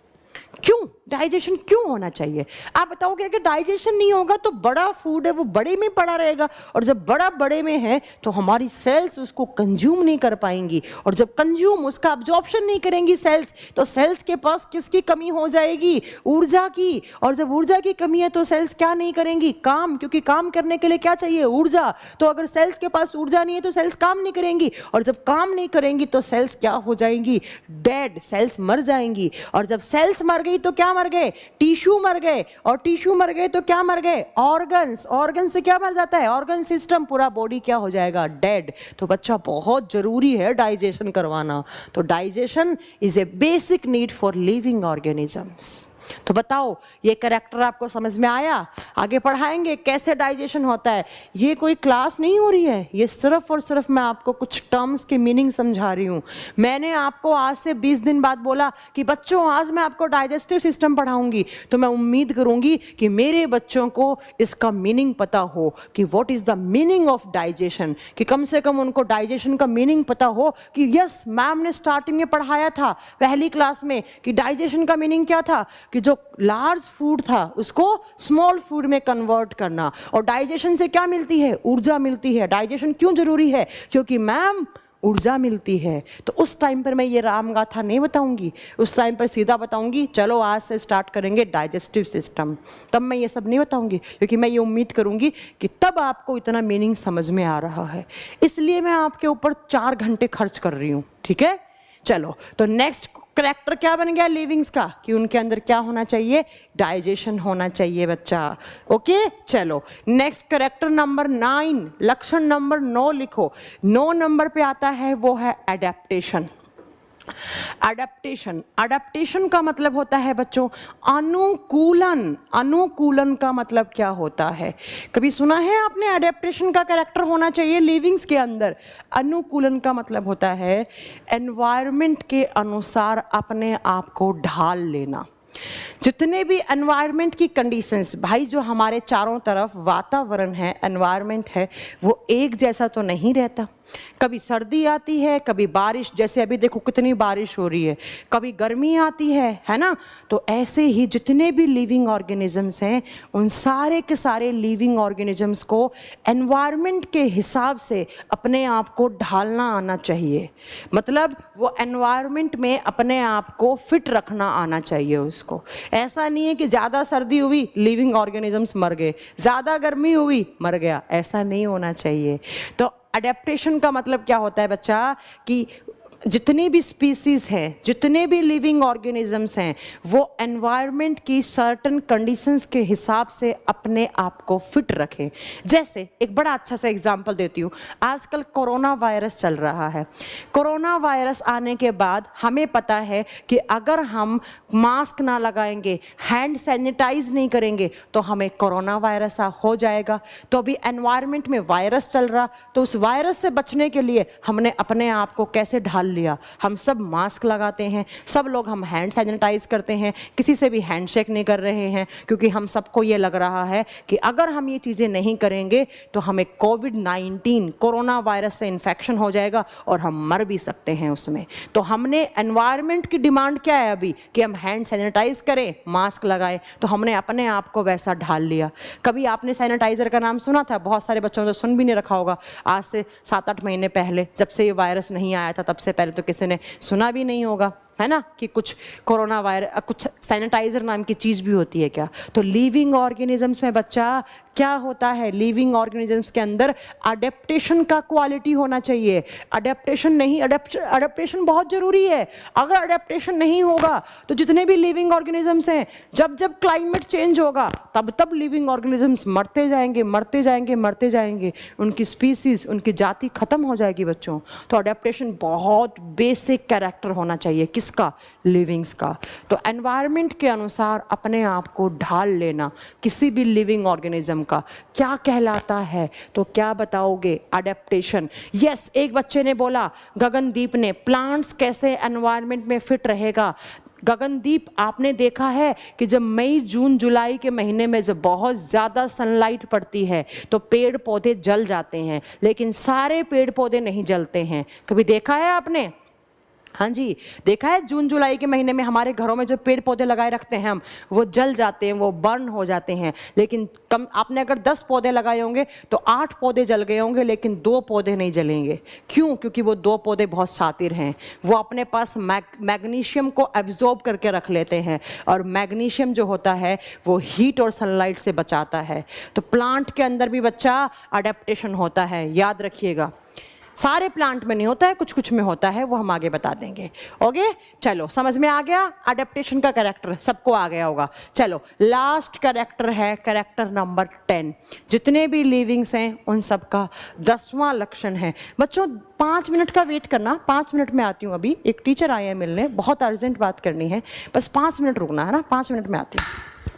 क्यों डाइजेशन क्यों होना चाहिए? आप बताओगे अगर डाइजेशन नहीं होगा तो बड़ा फूड है वो बड़े में पड़ा रहेगा, और जब बड़ा बड़े में है तो हमारी सेल्स उसको कंज्यूम नहीं कर पाएंगी, और जब कंज्यूम उसका अब्जॉर्प्शन नहीं करेंगी सेल्स, तो सेल्स के पास किसकी कमी हो जाएगी? ऊर्जा की। और जब ऊर्जा की कमी है तो सेल्स क्या नहीं करेंगी? काम, क्योंकि काम करने के लिए क्या चाहिए? ऊर्जा। तो अगर सेल्स के पास ऊर्जा नहीं है तो सेल्स काम नहीं करेंगी, और जब काम नहीं करेंगी तो सेल्स क्या हो जाएंगी? डेड, सेल्स मर जाएंगी। और जब सेल्स मर गई तो क्या मर गए? टिश्यू मर गए, और टिश्यू मर गए तो क्या मर गए? ऑर्गन्स। ऑर्गन से क्या मर जाता है? ऑर्गन सिस्टम, पूरा बॉडी क्या हो जाएगा? डेड। तो बच्चा बहुत जरूरी है डाइजेशन करवाना। तो digestion is A basic need for living organisms. तो बताओ ये कैरेक्टर आपको समझ में आया? आगे पढ़ाएंगे कैसे डाइजेशन होता है। ये कोई क्लास नहीं हो रही है, ये सिर्फ और सिर्फ मैं आपको कुछ टर्म्स के मीनिंग समझा रही हूँ। मैंने आपको आज से 20 दिन बाद बोला कि बच्चों आज मैं आपको डाइजेस्टिव सिस्टम पढ़ाऊंगी, तो मैं उम्मीद करूंगी कि मेरे बच्चों को इसका मीनिंग पता हो कि what is the meaning of digestion, कि कम से कम उनको डाइजेशन का मीनिंग पता हो कि यस मैम ने स्टार्टिंग में पढ़ाया था पहली क्लास में कि डाइजेशन का मीनिंग क्या था, कि जो लार्ज फूड था उसको स्मॉल फूड में कन्वर्ट करना। और डाइजेशन से क्या मिलती है? ऊर्जा मिलती है। डाइजेशन क्यों जरूरी है? क्योंकि मैम ऊर्जा मिलती है। तो उस टाइम पर मैं ये राम गाथा नहीं बताऊंगी, उस टाइम पर सीधा बताऊंगी चलो आज से स्टार्ट करेंगे डाइजेस्टिव सिस्टम। तब मैं ये सब नहीं बताऊंगी, क्योंकि मैं ये उम्मीद करूंगी कि तब आपको इतना मीनिंग समझ में आ रहा है। इसलिए मैं आपके ऊपर 4 घंटे खर्च कर रही हूँ, ठीक है? चलो, तो नेक्स्ट करेक्टर क्या बन गया लिविंग्स का, कि उनके अंदर क्या होना चाहिए? डाइजेशन होना चाहिए बच्चा। ओके, चलो नेक्स्ट करेक्टर नंबर 9, लक्षण नंबर 9 लिखो। 9 नंबर पे आता है वो है एडेप्टेशन। अडेप्टेशन, अडेप्टेशन का मतलब होता है बच्चों अनुकूलन। अनुकूलन का मतलब क्या होता है? कभी सुना है आपने अडेप्टेशन का कैरेक्टर होना चाहिए लिविंग्स के अंदर? अनुकूलन का मतलब होता है एनवायरनमेंट के अनुसार अपने आप को ढाल लेना। जितने भी एनवायरनमेंट की कंडीशंस, भाई जो हमारे चारों तरफ वातावरण है, एनवायरनमेंट है, वो एक जैसा तो नहीं रहता। कभी सर्दी आती है, कभी बारिश, जैसे अभी देखो कितनी बारिश हो रही है, कभी गर्मी आती है ना? तो ऐसे ही जितने भी लिविंग ऑर्गेनिजम्स हैं उन सारे के सारे लिविंग ऑर्गेनिजम्स को एनवायरनमेंट के हिसाब से अपने आप को ढालना आना चाहिए। मतलब वो एनवायरनमेंट में अपने आप को फिट रखना आना चाहिए उसको। ऐसा नहीं है कि ज़्यादा सर्दी हुई लिविंग ऑर्गेनिजम्स मर गए, ज़्यादा गर्मी हुई मर गया, ऐसा नहीं होना चाहिए। तो अडेप्टेशन का मतलब क्या होता है बच्चा, कि जितनी भी स्पीसीज हैं, जितने भी लिविंग ऑर्गेनिजम्स हैं, वो एनवायरनमेंट की सर्टेन कंडीशंस के हिसाब से अपने आप को फिट रखें। जैसे एक बड़ा अच्छा सा एग्जांपल देती हूँ। आजकल कोरोना वायरस चल रहा है। कोरोना वायरस आने के बाद हमें पता है कि अगर हम मास्क ना लगाएंगे, हैंड सैनिटाइज नहीं करेंगे, तो हमें कोरोना वायरस हो जाएगा। तो अभी एनवायरनमेंट में वायरस चल रहा, तो उस वायरस से बचने के लिए हमने अपने आप को कैसे ढाल लिया? हम सब मास्क लगाते हैं, सब लोग हम हैंड सैनिटाइज करते हैं, किसी से भी हैंडशेक नहीं कर रहे हैं, क्योंकि हम सबको ये लग रहा है कि अगर हम ये चीज़ें नहीं करेंगे तो हमें कोविड-19 कोरोना वायरस से इन्फेक्शन हो जाएगा और हम मर भी सकते हैं उसमें। तो हमने एनवायरनमेंट की डिमांड क्या है अभी, कि हम हैंड सैनिटाइज करें, मास्क लगाएं, तो हमने अपने आप को वैसा ढाल लिया। कभी आपने सैनिटाइजर का नाम सुना था? बहुत सारे बच्चों ने तो सुन भी नहीं रखा होगा। आज से 7-8 महीने पहले, जब से ये वायरस नहीं आया था, तब से पहले तो किसी ने सुना भी नहीं होगा, है ना, कि कुछ कोरोना वायरस, कुछ सैनिटाइजर नाम की चीज़ भी होती है क्या? तो लिविंग ऑर्गेनिजम्स में बच्चा क्या होता है, लिविंग ऑर्गेनिजम्स के अंदर अडेप्टेशन का क्वालिटी होना चाहिए। अडेप्टेशन नहीं, अडेप्टेशन बहुत जरूरी है। अगर अडेप्टेशन नहीं होगा तो जितने भी लिविंग ऑर्गेनिजम्स हैं, जब जब क्लाइमेट चेंज होगा तब तब लिविंग ऑर्गेनिजम्स मरते जाएंगे, मरते जाएंगे, मरते जाएंगे, उनकी स्पीसीज, उनकी जाति खत्म हो जाएगी बच्चों। तो अडेप्टेशन बहुत बेसिक कैरेक्टर होना चाहिए, किसका? लिविंग्स का। तो एनवायरनमेंट के अनुसार अपने आप को ढाल लेना किसी भी लिविंग ऑर्गेनिज्म का क्या कहलाता है? तो क्या बताओगे? अडेप्टेशन। यस, एक बच्चे ने बोला, गगनदीप ने, प्लांट्स कैसे एनवायरनमेंट में फिट रहेगा? गगनदीप, आपने देखा है कि जब मई, जून, जुलाई के महीने में जब बहुत ज़्यादा सनलाइट पड़ती है तो पेड़ पौधे जल जाते हैं, लेकिन सारे पेड़ पौधे नहीं जलते हैं। कभी देखा है आपने? हाँ जी, देखा है जून जुलाई के महीने में हमारे घरों में जो पेड़ पौधे लगाए रखते हैं हम, वो जल जाते हैं, वो बर्न हो जाते हैं। लेकिन कम, आपने अगर 10 पौधे लगाए होंगे तो 8 पौधे जल गए होंगे, लेकिन 2 पौधे नहीं जलेंगे। क्यों? क्योंकि वो 2 पौधे बहुत शातिर हैं, वो अपने पास मैग्नीशियम को एब्जॉर्ब करके रख लेते हैं, और मैग्नीशियम जो होता है वो हीट और सनलाइट से बचाता है। तो प्लांट के अंदर भी बच्चा अडेप्टेशन होता है, याद रखिएगा। सारे प्लांट में नहीं होता है, कुछ कुछ में होता है, वो हम आगे बता देंगे। ओके, चलो समझ में आ गया अडेप्टेशन का कैरेक्टर, सबको आ गया होगा। चलो लास्ट कैरेक्टर है कैरेक्टर नंबर 10। जितने भी लिविंग्स हैं उन सब का 10वां लक्षण है। बच्चों 5 मिनट का वेट करना, 5 मिनट में आती हूँ। अभी एक टीचर आए हैं मिलने, बहुत अर्जेंट बात करनी है, बस 5 मिनट रुकना है ना, 5 मिनट में आती हूँ।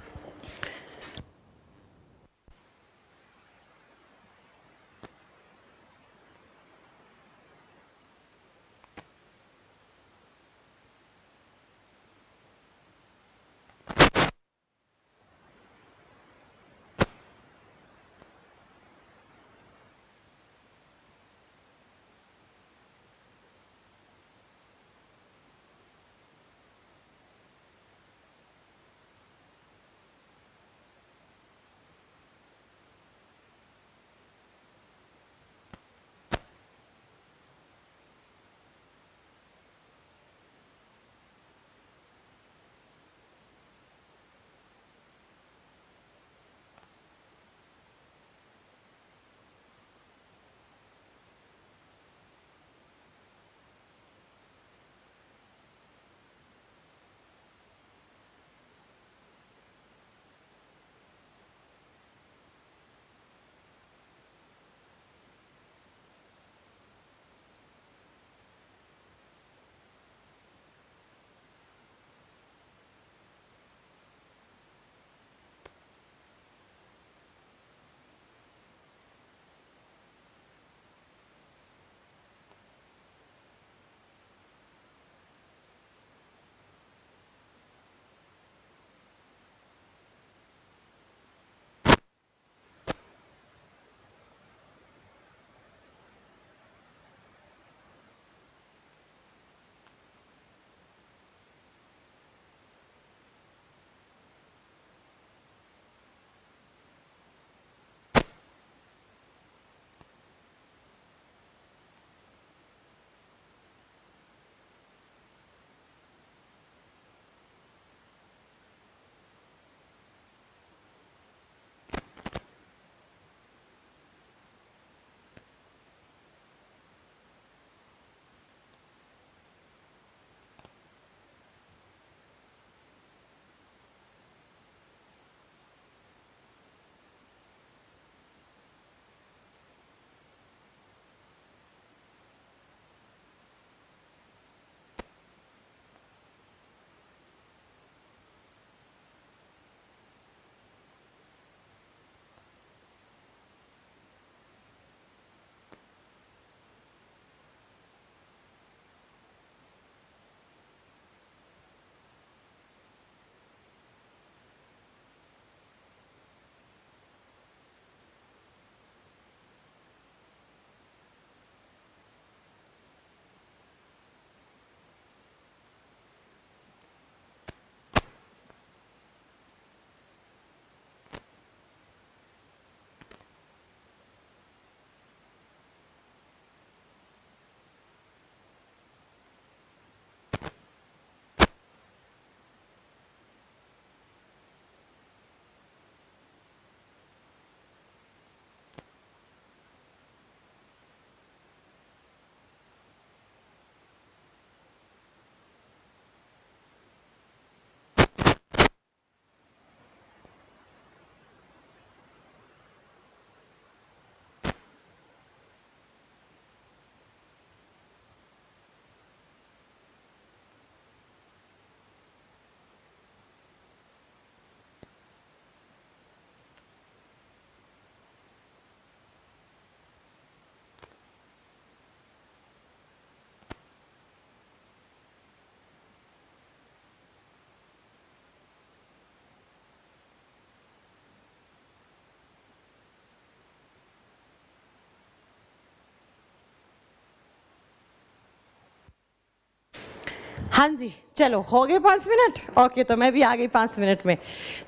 हाँ जी, चलो हो गए 5 मिनट। ओके, तो मैं भी आ गई 5 मिनट में।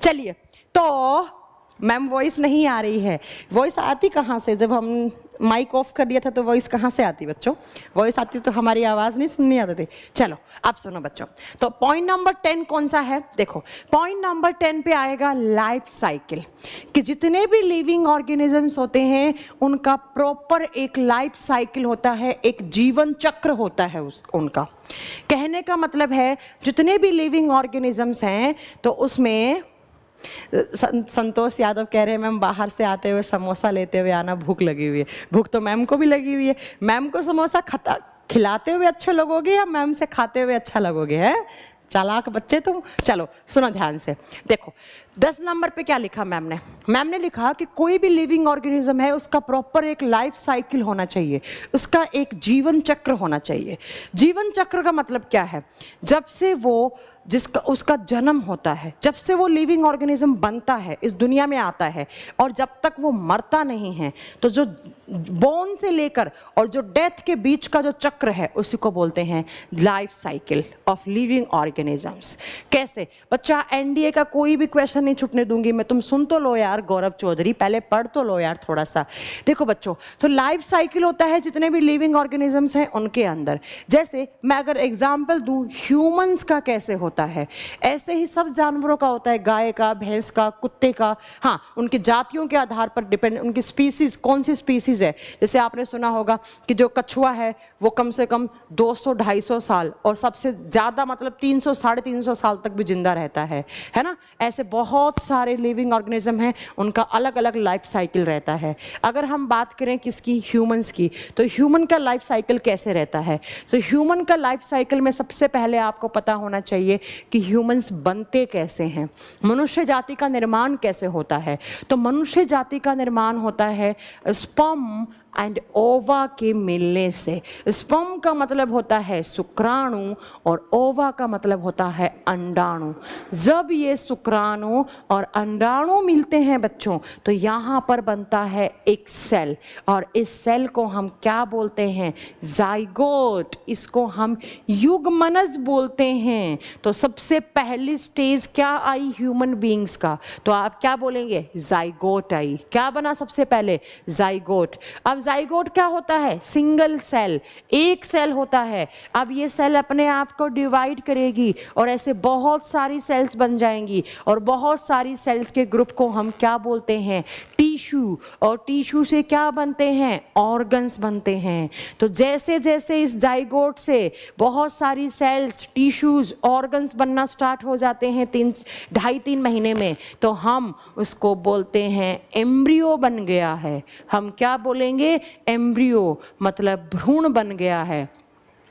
चलिए, तो मैम वॉइस नहीं आ रही है। वॉइस आती कहाँ से? जब हम माइक ऑफ कर दिया था तो वॉइस कहाँ से आती बच्चों? वॉइस आती तो हमारी आवाज़ नहीं सुननी आती थी। चलो अब सुनो बच्चों, तो पॉइंट नंबर 10 कौन सा है? देखो, पॉइंट नंबर 10 पे आएगा लाइफ साइकिल, कि जितने भी लिविंग ऑर्गेनिजम्स होते हैं उनका प्रॉपर एक लाइफ साइकिल होता है, एक जीवन चक्र होता है उनका। कहने का मतलब है जितने भी लिविंग ऑर्गेनिजम्स हैं तो उसमें संतोष यादव कह रहे हैं मैम बाहर से आते हुए समोसा लेते हुए आना, भूख लगी हुई है। भूख तो मैम को भी लगी हुई है। मैम को समोसा खिलाते हुए अच्छे लगोगे या मैम से खाते हुए अच्छा लगोगे? है चालाक बच्चे तुम। चलो सुनो ध्यान से, देखो 10 नंबर पे क्या लिखा मैम ने? मैम ने लिखा कि कोई भी लिविंग ऑर्गेनिज्म है उसका प्रॉपर एक लाइफ साइकिल होना चाहिए, उसका एक जीवन चक्र होना चाहिए। जीवन चक्र का मतलब क्या है? जब से वो जिसका उसका जन्म होता है, जब से वो लिविंग ऑर्गेनिज्म बनता है, इस दुनिया में आता है, और जब तक वो मरता नहीं है, तो जो बोर्न से लेकर और जो डेथ के बीच का जो चक्र है उसी को बोलते हैं life cycle of living organisms. कैसे बच्चा? एनडीए का कोई भी क्वेश्चन नहीं छूटने दूंगी मैं, तुम सुन तो लो यार गौरव चौधरी, पहले पढ़ तो लो यार थोड़ा सा। देखो बच्चों, तो लाइफ साइकिल होता है जितने भी लिविंग ऑर्गेनिजम्स हैं उनके अंदर। जैसे मैं अगर एग्जाम्पल दूं ह्यूमंस का कैसे होता है, ऐसे ही सब जानवरों का होता है, गाय का, भैंस का, कुत्ते का। हाँ, उनकी जातियों के आधार पर डिपेंड, उनकी स्पीसीज कौन सी स्पीसीज है। जैसे आपने सुना होगा कि जो कछुआ है वो कम से कम 200-250 साल और सबसे ज्यादा मतलब 300-350 साल तक भी जिंदा रहता है ना। ऐसे बहुत सारे लिविंग ऑर्गेनिज्म हैं, उनका अलग अलग लाइफ साइकिल रहता है। अगर हम बात करें किसकी? ह्यूमंस की, तो ह्यूमन का लाइफ साइकिल कैसे रहता है? तो ह्यूमन का लाइफ साइकिल में सबसे पहले आपको पता होना चाहिए कि ह्यूमंस बनते कैसे हैं, मनुष्य जाति का निर्माण कैसे होता है। तो मनुष्य जाति का निर्माण होता है स्पर्म एंड ओवा के मिलने से। स्पर्म का मतलब होता है शुक्राणु और ओवा का मतलब होता है अंडाणु। जब ये शुक्राणु और अंडाणु मिलते हैं बच्चों तो यहाँ पर बनता है एक सेल, और इस सेल को हम क्या बोलते हैं? जाइगोट। इसको हम युग्मनज बोलते हैं। तो सबसे पहली स्टेज क्या आई ह्यूमन बीइंग्स का? तो आप क्या बोलेंगे? जाइगोट आई। क्या बना सबसे पहले? जाइगोट। अब जाइगोट क्या होता है? सिंगल सेल, एक सेल होता है। अब ये सेल अपने आप को डिवाइड करेगी और ऐसे बहुत सारी सेल्स बन जाएंगी, और बहुत सारी सेल्स के ग्रुप को हम क्या बोलते हैं? टिश्यू। और टिश्यू से क्या बनते हैं? ऑर्गन्स बनते हैं। तो जैसे जैसे इस जाइगोट से बहुत सारी सेल्स, टिश्यूज, ऑर्गन्स बनना स्टार्ट हो जाते हैं 2.5-3 महीने में, तो हम उसको बोलते हैं एम्ब्रियो बन गया है। हम क्या बोलेंगे? एम्ब्रियो मतलब भ्रूण बन गया है।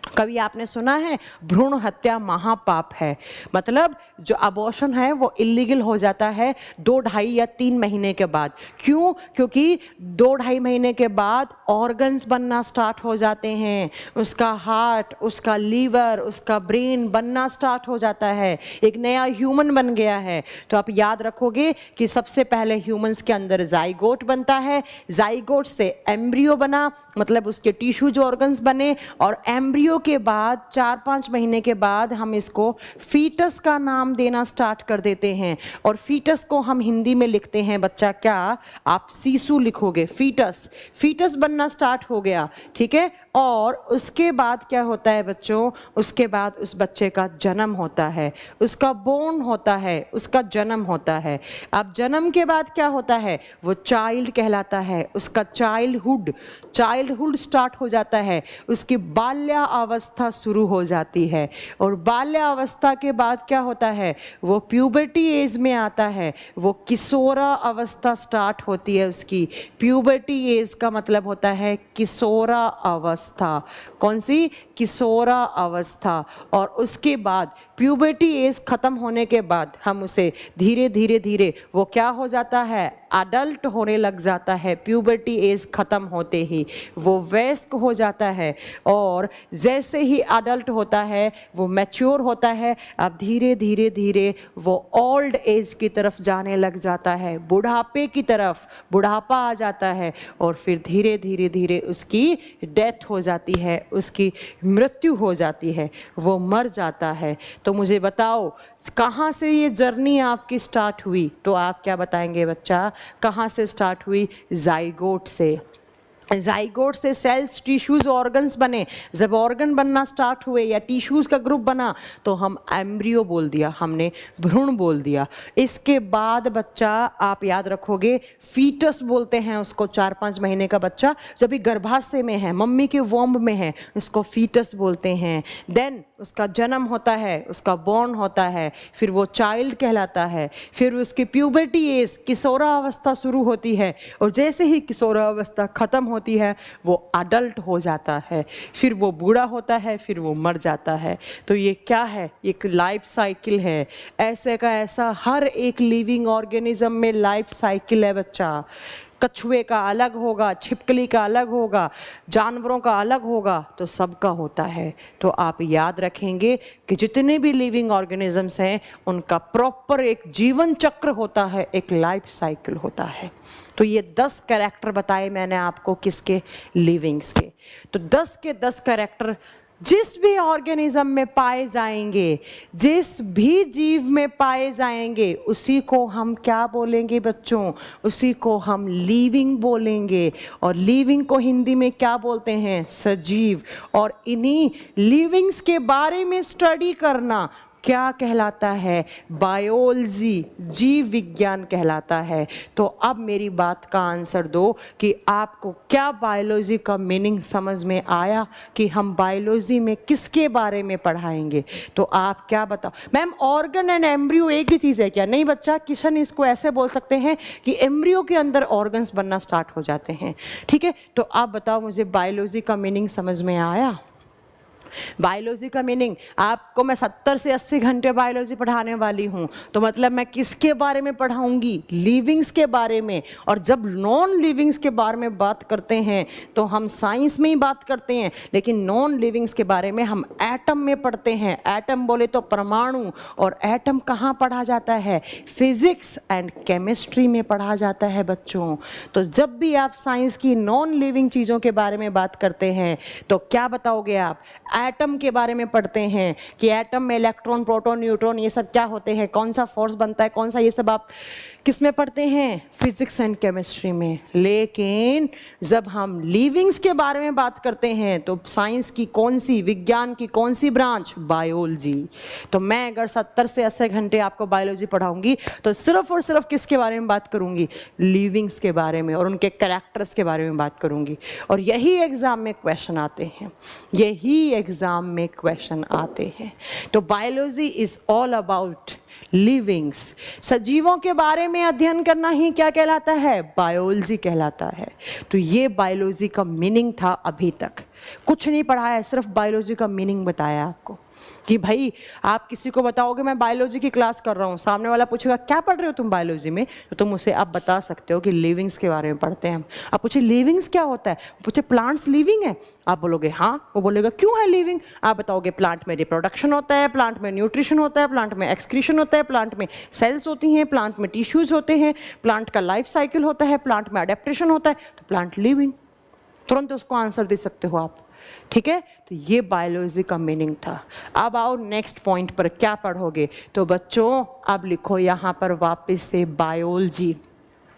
कभी आपने सुना है भ्रूण हत्या महापाप है? मतलब जो अबॉर्शन है वो इलीगल हो जाता है 2-2.5 या 3 महीने के बाद। क्यों? क्योंकि 2-2.5 महीने के बाद ऑर्गन्स बनना स्टार्ट हो जाते हैं। उसका हार्ट, उसका लीवर, उसका ब्रेन बनना स्टार्ट हो जाता है, एक नया ह्यूमन बन गया है। तो आप याद रखोगे कि सबसे पहले ह्यूमंस के अंदर जाइगोट बनता है, जाइगोट से एम्ब्रियो बना, मतलब उसके टिश्यूज ऑर्गन्स बने, और एम्ब्रियो के बाद 4-5 महीने के बाद हम इसको फीटस का नाम देना स्टार्ट कर देते हैं। और फीटस को हम हिंदी में लिखते हैं बच्चा क्या? आप सीसू लिखोगे। फीटस, फीटस बनना स्टार्ट हो गया, ठीक है। और उसके बाद क्या होता है बच्चों? उसके बाद उस बच्चे का जन्म होता है, उसका बोर्न होता है, उसका जन्म होता है। अब जन्म के बाद क्या होता है? वो चाइल्ड कहलाता है, उसका चाइल्डहुड स्टार्ट हो जाता है, उसकी बाल्यावस्था शुरू हो जाती है। और बाल्यावस्था के बाद क्या होता है? वो प्यूबर्टी एज में आता है, वो किशोरा अवस्था स्टार्ट होती है उसकी। प्यूबर्टी एज का मतलब होता है किशोरा अवस्था। कौन सी? किशोरा अवस्था। और उसके बाद प्यूबर्टी एज खत्म होने के बाद हम उसे धीरे धीरे धीरे वो क्या हो जाता है, अडल्ट होने लग जाता है। प्यूबर्टी एज खत्म होते ही वो वयस्क हो जाता है, और जैसे ही अडल्ट होता है वो मैच्योर होता है। अब धीरे धीरे धीरे वो ओल्ड एज की तरफ जाने लग जाता है, बुढ़ापे की तरफ, बुढ़ापा आ जाता है, और फिर धीरे धीरे धीरे उसकी डेथ हो जाती है, उसकी मृत्यु हो जाती है, वो मर जाता है। तो मुझे बताओ कहाँ से ये जर्नी आपकी स्टार्ट हुई? तो आप क्या बताएंगे बच्चा, कहाँ से स्टार्ट हुई? जाइगोट से। जाइगोट से सेल्स, टिश्यूज, ऑर्गन्स बने। जब ऑर्गन बनना स्टार्ट हुए या टिश्यूज का ग्रुप बना तो हम एम्ब्रियो बोल दिया, हमने भ्रूण बोल दिया। इसके बाद बच्चा, आप याद रखोगे, फीटस बोलते हैं उसको, 4-5 महीने का बच्चा जब भी गर्भाशय में है, मम्मी के वोम्ब में है, उसको फीटस बोलते हैं। देन उसका जन्म होता है, उसका बॉर्न होता है, फिर वो चाइल्ड कहलाता है, फिर उसकी प्यूबर्टी एज, किशोरावस्था शुरू होती है, और जैसे ही किशोरावस्था खत्म होती है वो अडल्ट हो जाता है, फिर वो बूढ़ा होता है, फिर वो मर जाता है। तो ये क्या है? एक लाइफ साइकिल है। ऐसे का ऐसा हर एक लिविंग ऑर्गेनिज्म में लाइफ साइकिल है बच्चा। कछुए का अलग होगा, छिपकली का अलग होगा, जानवरों का अलग होगा, तो सबका होता है। तो आप याद रखेंगे कि जितने भी लिविंग ऑर्गेनिजम्स हैं उनका प्रॉपर एक जीवन चक्र होता है, एक लाइफ साइकिल होता है। तो ये 10 कैरेक्टर बताए मैंने आपको, किसके? लिविंग्स के। तो 10 के 10 कैरेक्टर जिस भी ऑर्गेनिज्म में पाए जाएंगे, जिस भी जीव में पाए जाएंगे, उसी को हम क्या बोलेंगे बच्चों? उसी को हम लिविंग बोलेंगे। और लिविंग को हिंदी में क्या बोलते हैं? सजीव। और इन्हीं लिविंग्स के बारे में स्टडी करना क्या कहलाता है? बायोलॉजी, जीव विज्ञान कहलाता है। तो अब मेरी बात का आंसर दो कि आपको क्या बायोलॉजी का मीनिंग समझ में आया, कि हम बायोलॉजी में किसके बारे में पढ़ाएंगे? तो आप क्या बताओ? मैम ऑर्गन एंड एम्ब्रियो एक ही चीज़ है क्या? नहीं बच्चा, किशन इसको ऐसे बोल सकते हैं कि एम्ब्रियो के अंदर ऑर्गन्स बनना स्टार्ट हो जाते हैं। ठीक है, तो आप बताओ मुझे बायोलॉजी का मीनिंग समझ में आया? बायोलॉजी का मीनिंग, आपको मैं 70 से 80 घंटे बायोलॉजी पढ़ाने वाली हूँ, तो मतलब मैं किसके बारे में पढ़ाऊंगी? लिविंग्स के बारे में। और जब नॉन लिविंग्स के बारे में बात करते हैं तो हम साइंस में ही बात करते हैं, लेकिन नॉन लिविंग्स के बारे में हम एटम में पढ़ते हैं। एटम बोले तो परमाणु, और एटम कहाँ पढ़ा जाता है? फिजिक्स एंड केमिस्ट्री में पढ़ा जाता है बच्चों। तो जब भी आप साइंस की नॉन लिविंग चीज़ों के बारे में बात करते हैं तो क्या बताओगे आप? एटम के बारे में पढ़ते हैं कि एटम में इलेक्ट्रॉन, प्रोटॉन, न्यूट्रॉन, ये सब क्या होते हैं, कौन सा फोर्स बनता है, कौन सा, ये सब आप किस में पढ़ते हैं? फिजिक्स एंड केमिस्ट्री में। लेकिन जब हम लिविंग्स के बारे में बात करते हैं तो साइंस की कौन सी, विज्ञान की कौन सी ब्रांच? बायोलॉजी। तो मैं अगर 70 से 80 घंटे आपको बायोलॉजी पढ़ाऊंगी तो सिर्फ और सिर्फ किसके बारे में बात करूंगी? लिविंग्स के बारे में, और उनके कैरेक्टर्स के बारे में बात करूंगी। और यही एग्जाम में क्वेश्चन आते हैं, यही एग्जाम में क्वेश्चन आते हैं। तो biology is all about livings. सजीवों के बारे में अध्ययन करना ही क्या कहलाता है? बायोलॉजी कहलाता है। तो ये बायोलॉजी का मीनिंग था। अभी तक कुछ नहीं पढ़ाया, सिर्फ बायोलॉजी का मीनिंग बताया आपको कि भाई आप किसी को बताओगे मैं बायोलॉजी की क्लास कर रहा हूँ, सामने वाला पूछेगा क्या पढ़ रहे हो तुम बायोलॉजी में, तो तुम उसे आप बता सकते हो कि लिविंग्स के बारे में पढ़ते हैं हम। आप पूछे लिविंग्स क्या होता है, पूछे प्लांट्स लिविंग है, आप बोलोगे हाँ, वो बोलेगा क्यों है लिविंग, आप बताओगे प्लांट में रिप्रोडक्शन होता है, प्लांट में न्यूट्रिशन होता है, प्लांट में एक्सक्रीशन होता है, प्लांट में सेल्स होती हैं, प्लांट में टिश्यूज होते हैं, प्लांट का लाइफ साइकिल होता है, प्लांट में अडेप्टेशन होता है, तो प्लांट लिविंग। तुरंत उसको आंसर दे सकते हो आप। ठीक है, तो ये बायोलॉजी का मीनिंग था। अब आओ नेक्स्ट पॉइंट पर, क्या पढ़ोगे? तो बच्चों अब लिखो यहाँ पर वापस से बायोलॉजी।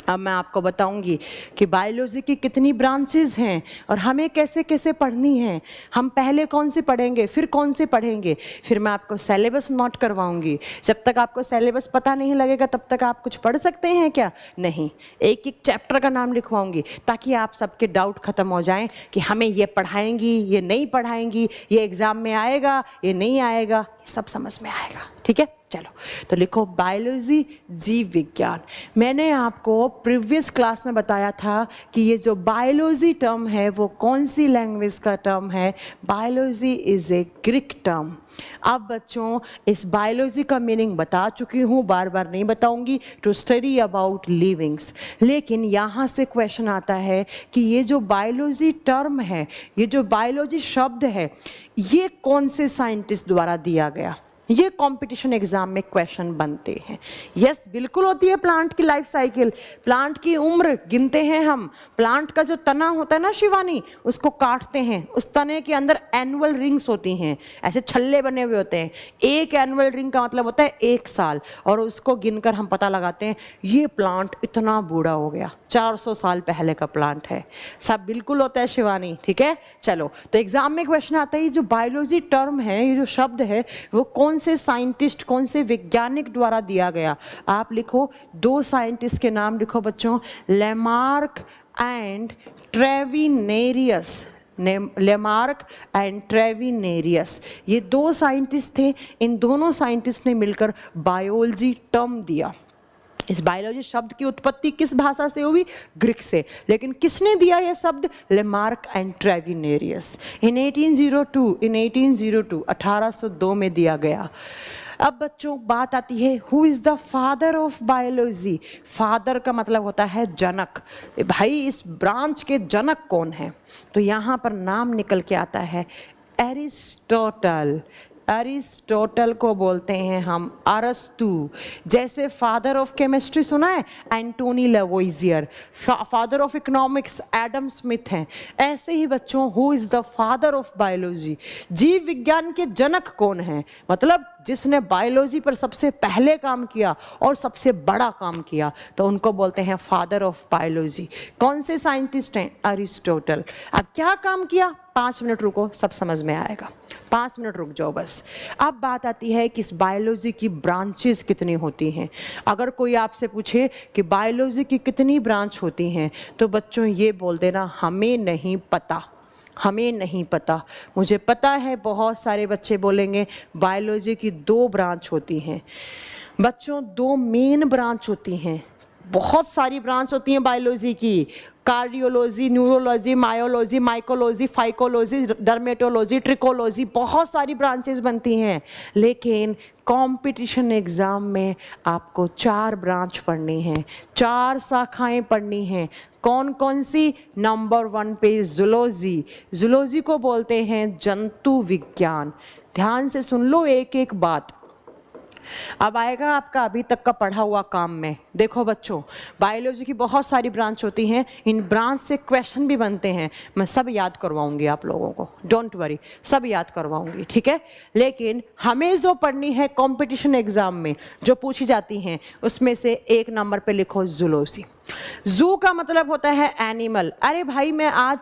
अब मैं आपको बताऊंगी कि बायोलॉजी की कितनी ब्रांचेस हैं और हमें कैसे कैसे पढ़नी है। हम पहले कौन सी पढ़ेंगे, फिर कौन सी पढ़ेंगे, फिर मैं आपको सिलेबस नोट करवाऊंगी। जब तक आपको सिलेबस पता नहीं लगेगा तब तक आप कुछ पढ़ सकते हैं क्या? नहीं। एक एक चैप्टर का नाम लिखवाऊंगी ताकि आप सबके डाउट खत्म हो जाएं कि हमें ये पढ़ाएंगी, ये नहीं पढ़ाएंगी, ये एग्जाम में आएगा, ये नहीं आएगा, सब समझ में आएगा। ठीक है, चलो तो लिखो बायोलॉजी, जीव विज्ञान। मैंने आपको प्रीवियस क्लास में बताया था कि ये जो बायोलॉजी टर्म है वो कौन सी लैंग्वेज का टर्म है? Biology is a Greek term. अब बच्चों इस बायोलॉजी का मीनिंग बता चुकी हूँ, बार बार नहीं बताऊंगी, टू स्टडी अबाउट लिविंग्स। लेकिन यहाँ से क्वेश्चन आता है कि ये जो बायोलॉजी टर्म है, ये जो बायोलॉजी शब्द है, ये कौन से साइंटिस्ट द्वारा दिया गया? ये कंपटीशन एग्जाम में क्वेश्चन बनते हैं। यस, बिल्कुल होती है प्लांट की लाइफ साइकिल, प्लांट की उम्र गिनते हैं हम। प्लांट का जो तना होता है ना शिवानी, उसको काटते हैं, उस तने के अंदर एनुअल रिंग्स होती हैं, ऐसे छल्ले बने हुए होते हैं। एक एनुअल रिंग का मतलब होता है 1 साल, और उसको गिनकर हम पता लगाते हैं ये प्लांट इतना बूढ़ा हो गया, 400 साल पहले का प्लांट है। सब बिल्कुल होता है शिवानी, ठीक है। चलो, तो एग्जाम में क्वेश्चन आता है ये जो बायोलॉजी टर्म है, ये जो शब्द है, वो कौन से साइंटिस्ट, कौन से वैज्ञानिक द्वारा दिया गया? आप लिखो, 2 साइंटिस्ट के नाम लिखो बच्चों, लेमार्क एंड ट्रेविनेरियस। लेमार्क एंड ट्रेविनेरियस, ये 2 साइंटिस्ट थे। इन दोनों साइंटिस्ट ने मिलकर बायोलॉजी टर्म दिया। इस बायोलॉजी शब्द की उत्पत्ति किस भाषा से हुई? ग्रीक से। लेकिन किसने दिया यह शब्द? Lamarck and ट्रेविनेरियस। इन 1802 1802 में दिया गया। अब बच्चों बात आती है, who is the father of biology? Father का मतलब होता है जनक। भाई इस ब्रांच के जनक कौन है? तो यहाँ पर नाम निकल के आता है एरिस्टोटल। एरिस्टोटल को बोलते हैं हम अरस्तु। जैसे फादर ऑफ केमिस्ट्री सुना है Antoine Lavoisier, father of economics Adam Smith हैं, ऐसे ही बच्चों who is the father of biology? जीव विज्ञान के जनक कौन है? मतलब जिसने बायोलॉजी पर सबसे पहले काम किया और सबसे बड़ा काम किया, तो उनको बोलते हैं फादर ऑफ बायोलॉजी। कौन से साइंटिस्ट हैं? अरिस्टोटल। अब क्या काम किया? 5 मिनट रुको, सब समझ में आएगा। 5 मिनट रुक जाओ बस। अब बात आती है कि इस बायोलॉजी की ब्रांचेस कितनी होती हैं। अगर कोई आपसे पूछे कि बायोलॉजी की कितनी ब्रांच होती हैं, तो बच्चों ये बोल देना हमें नहीं पता, हमें नहीं पता। मुझे पता है बहुत सारे बच्चे बोलेंगे बायोलॉजी की 2 ब्रांच होती हैं। बच्चों 2 मेन ब्रांच होती हैं, बहुत सारी ब्रांच होती हैं बायोलॉजी की। Cardiology, neurology, myology, mycology, phycology, dermatology, trichology, बहुत सारी ब्रांचेस बनती हैं। लेकिन कंपटीशन एग्जाम में आपको 4 ब्रांच पढ़नी है, 4 शाखाएं पढ़नी हैं। कौन कौन सी? नंबर 1 पे जूलॉजी। जूलॉजी को बोलते हैं जंतु विज्ञान। ध्यान से सुन लो एक एक बात, अब आएगा आपका अभी तक का पढ़ा हुआ काम में। देखो बच्चों, बायोलॉजी की बहुत सारी ब्रांच होती हैं, इन ब्रांच से क्वेश्चन भी बनते हैं। मैं सब याद करवाऊंगी आप लोगों को, डोंट वरी, सब याद करवाऊंगी, ठीक है। लेकिन हमें जो पढ़नी है कंपटीशन एग्जाम में जो पूछी जाती हैं, उसमें से 1 नंबर पे लिखो जूलॉजी। जू का मतलब होता है एनिमल। अरे भाई मैं आज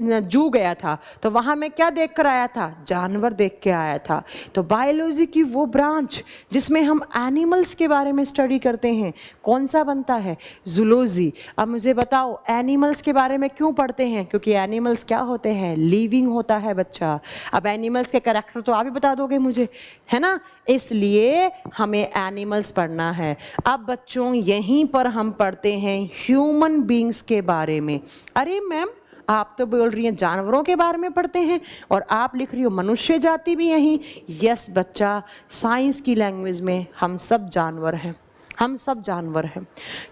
जू गया था, तो वहां मैं क्या देख कर आया था? जानवर देख के आया था। तो बायोलॉजी की वो ब्रांच जिसमें हम एनिमल्स के बारे में स्टडी करते हैं, कौन सा बनता है? जूलॉजी। अब मुझे बताओ एनिमल्स के बारे में क्यों पढ़ते हैं? क्योंकि एनिमल्स क्या होते हैं? लिविंग होता है बच्चा। अब एनिमल्स के कैरेक्टर तो आप भी बता दोगे मुझे, है ना, इसलिए हमें एनिमल्स पढ़ना है। अब बच्चों यहीं पर हम पढ़ते हैं ह्यूमन बीइंग्स के बारे में। अरे मैम आप तो बोल रही हैं जानवरों के बारे में पढ़ते हैं, और आप लिख रही हो मनुष्य जाति भी यहीं। यस बच्चा, साइंस की लैंग्वेज में हम सब जानवर हैं, हम सब जानवर हैं।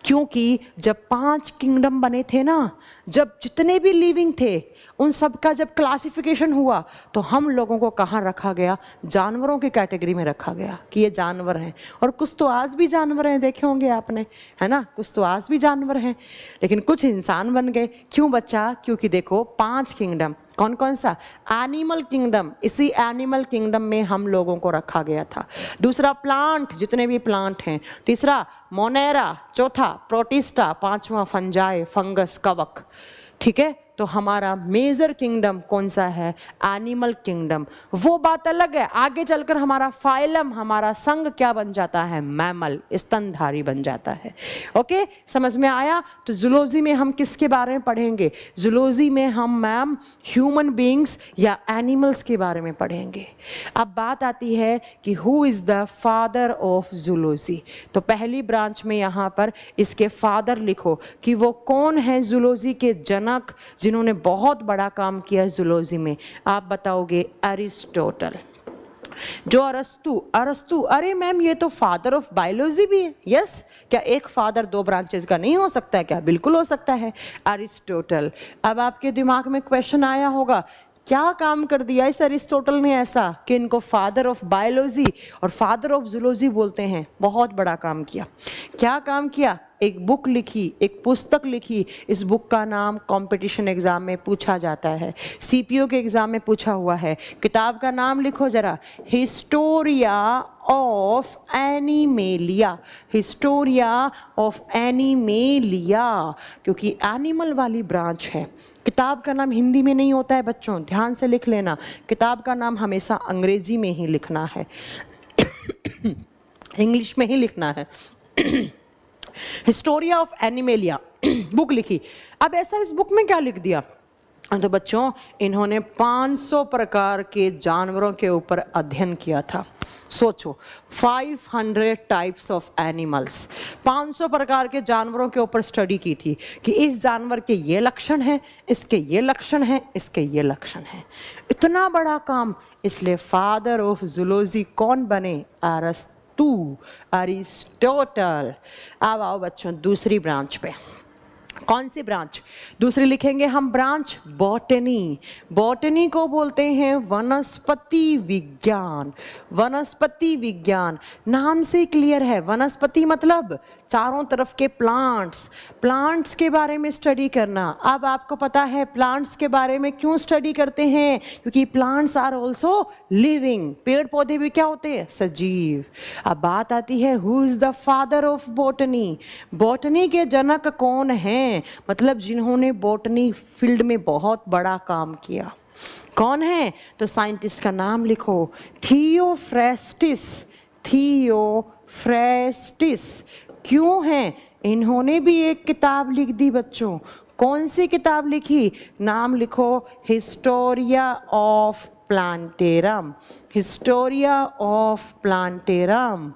क्योंकि जब 5 किंगडम बने थे ना, जब जितने भी लिविंग थे उन सब का जब क्लासिफिकेशन हुआ, तो हम लोगों को कहाँ रखा गया? जानवरों की कैटेगरी में रखा गया कि ये जानवर हैं। और कुछ तो आज भी जानवर हैं, देखे होंगे आपने, है ना, कुछ तो आज भी जानवर हैं, लेकिन कुछ इंसान बन गए। क्यों बच्चा? क्योंकि देखो 5 किंगडम, कौन कौन सा? एनिमल किंगडम, इसी एनिमल किंगडम में हम लोगों को रखा गया था। दूसरा प्लांट, जितने भी प्लांट हैं। तीसरा मोनेरा, चौथा प्रोटिस्टा, 5वां फंजाई, फंगस, कवक, ठीक है। तो हमारा मेजर किंगडम कौन सा है? Animal kingdom. वो बात अलग है, आगे चलकर हमारा फाइलम, हमारा संघ क्या बन जाता है? मैमल, स्तनधारी बन जाता है। ओके, समझ में आया? तो जूलॉजी में हम किसके बारे में पढ़ेंगे? जूलॉजी में हम मैम ह्यूमन बीइंग्स या एनिमल्स के बारे में पढ़ेंगे। अब बात आती है कि who is the father of zoology. तो पहली ब्रांच में यहाँ पर इसके फादर लिखो कि वो कौन है जूलॉजी के जनक, जिन्होंने बहुत बड़ा काम किया जूलॉजी में। आप बताओगे अरिस्टोटल। जो अरस्तु, अरस्तु, अरे मैम ये तो फादर ऑफ बायोलॉजी भी है। यस, क्या एक फादर दो ब्रांचेस का नहीं हो सकता है क्या? बिल्कुल हो सकता है। अरिस्टोटल। अब आपके दिमाग में क्वेश्चन आया होगा, क्या काम कर दिया इस अरिस्टोटल ने ऐसा कि इनको फादर ऑफ बायोलॉजी और फादर ऑफ जूलॉजी बोलते हैं? बहुत बड़ा काम किया। क्या काम किया? एक बुक लिखी, एक पुस्तक लिखी। इस बुक का नाम कंपटीशन एग्जाम में पूछा जाता है, सीपीओ के एग्जाम में पूछा हुआ है। किताब का नाम लिखो जरा, Historia of animalia. Historia of animalia, क्योंकि एनिमल वाली ब्रांच है। किताब का नाम हिंदी में नहीं होता है बच्चों, ध्यान से लिख लेना। किताब का नाम हमेशा अंग्रेजी में ही लिखना है, इंग्लिश में ही लिखना है। हिस्टोरिया ऑफ एनिमेलिया बुक लिखी। अब ऐसा इस बुक में क्या लिख दिया? तो बच्चों, इन्होंने 500 प्रकार के जानवरों के ऊपर अध्ययन किया था। सोचो, 500 टाइप्स ऑफ एनिमल्स, 500 प्रकार के जानवरों के ऊपर स्टडी की थी कि इस जानवर के ये लक्षण हैं, इसके ये लक्षण हैं, इसके ये लक्षण हैं। इतना बड़ा काम, इसलिए फादर ऑफ जूलॉजी कौन बने? अरस्तु, अरिस्टोटल। अब आओ बच्चों दूसरी ब्रांच पे। कौन सी ब्रांच? दूसरी लिखेंगे हम ब्रांच बॉटनी। बॉटनी को बोलते हैं वनस्पति विज्ञान। वनस्पति विज्ञान नाम से क्लियर है, वनस्पति मतलब चारों तरफ के प्लांट्स, प्लांट्स के बारे में स्टडी करना। अब आपको पता है प्लांट्स के बारे में क्यों स्टडी करते हैं? क्योंकि प्लांट्स आर ऑल्सो लिविंग। पेड़ पौधे भी क्या होते हैं? सजीव। अब बात आती है, who is the father of botany? Botany के जनक कौन हैं? मतलब जिन्होंने बॉटनी फील्ड में बहुत बड़ा काम किया। कौन है? तो साइंटिस्ट का नाम लिखो, थियोफ्रेस्टिस। थियोफ्रेस्टिस क्यों है? इन्होंने भी एक किताब लिख दी बच्चों। कौन सी किताब लिखी? नाम लिखो, Historia of plantarum. Historia of plantarum.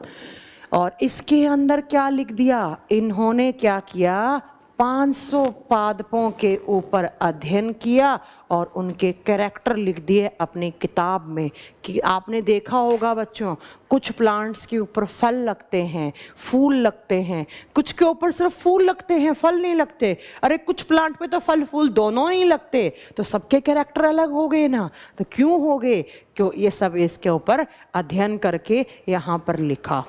और इसके अंदर क्या लिख दिया? इन्होंने क्या किया? 500 पादपों के ऊपर अध्ययन किया और उनके कैरेक्टर लिख दिए अपनी किताब में। कि आपने देखा होगा बच्चों, कुछ प्लांट्स के ऊपर फल लगते हैं, फूल लगते हैं, कुछ के ऊपर सिर्फ फूल लगते हैं, फल नहीं लगते। अरे कुछ प्लांट पे तो फल फूल दोनों नहीं लगते, तो सबके कैरेक्टर अलग हो गए ना। तो क्यों हो गए? क्यों? ये सब इसके ऊपर अध्ययन करके यहाँ पर लिखा।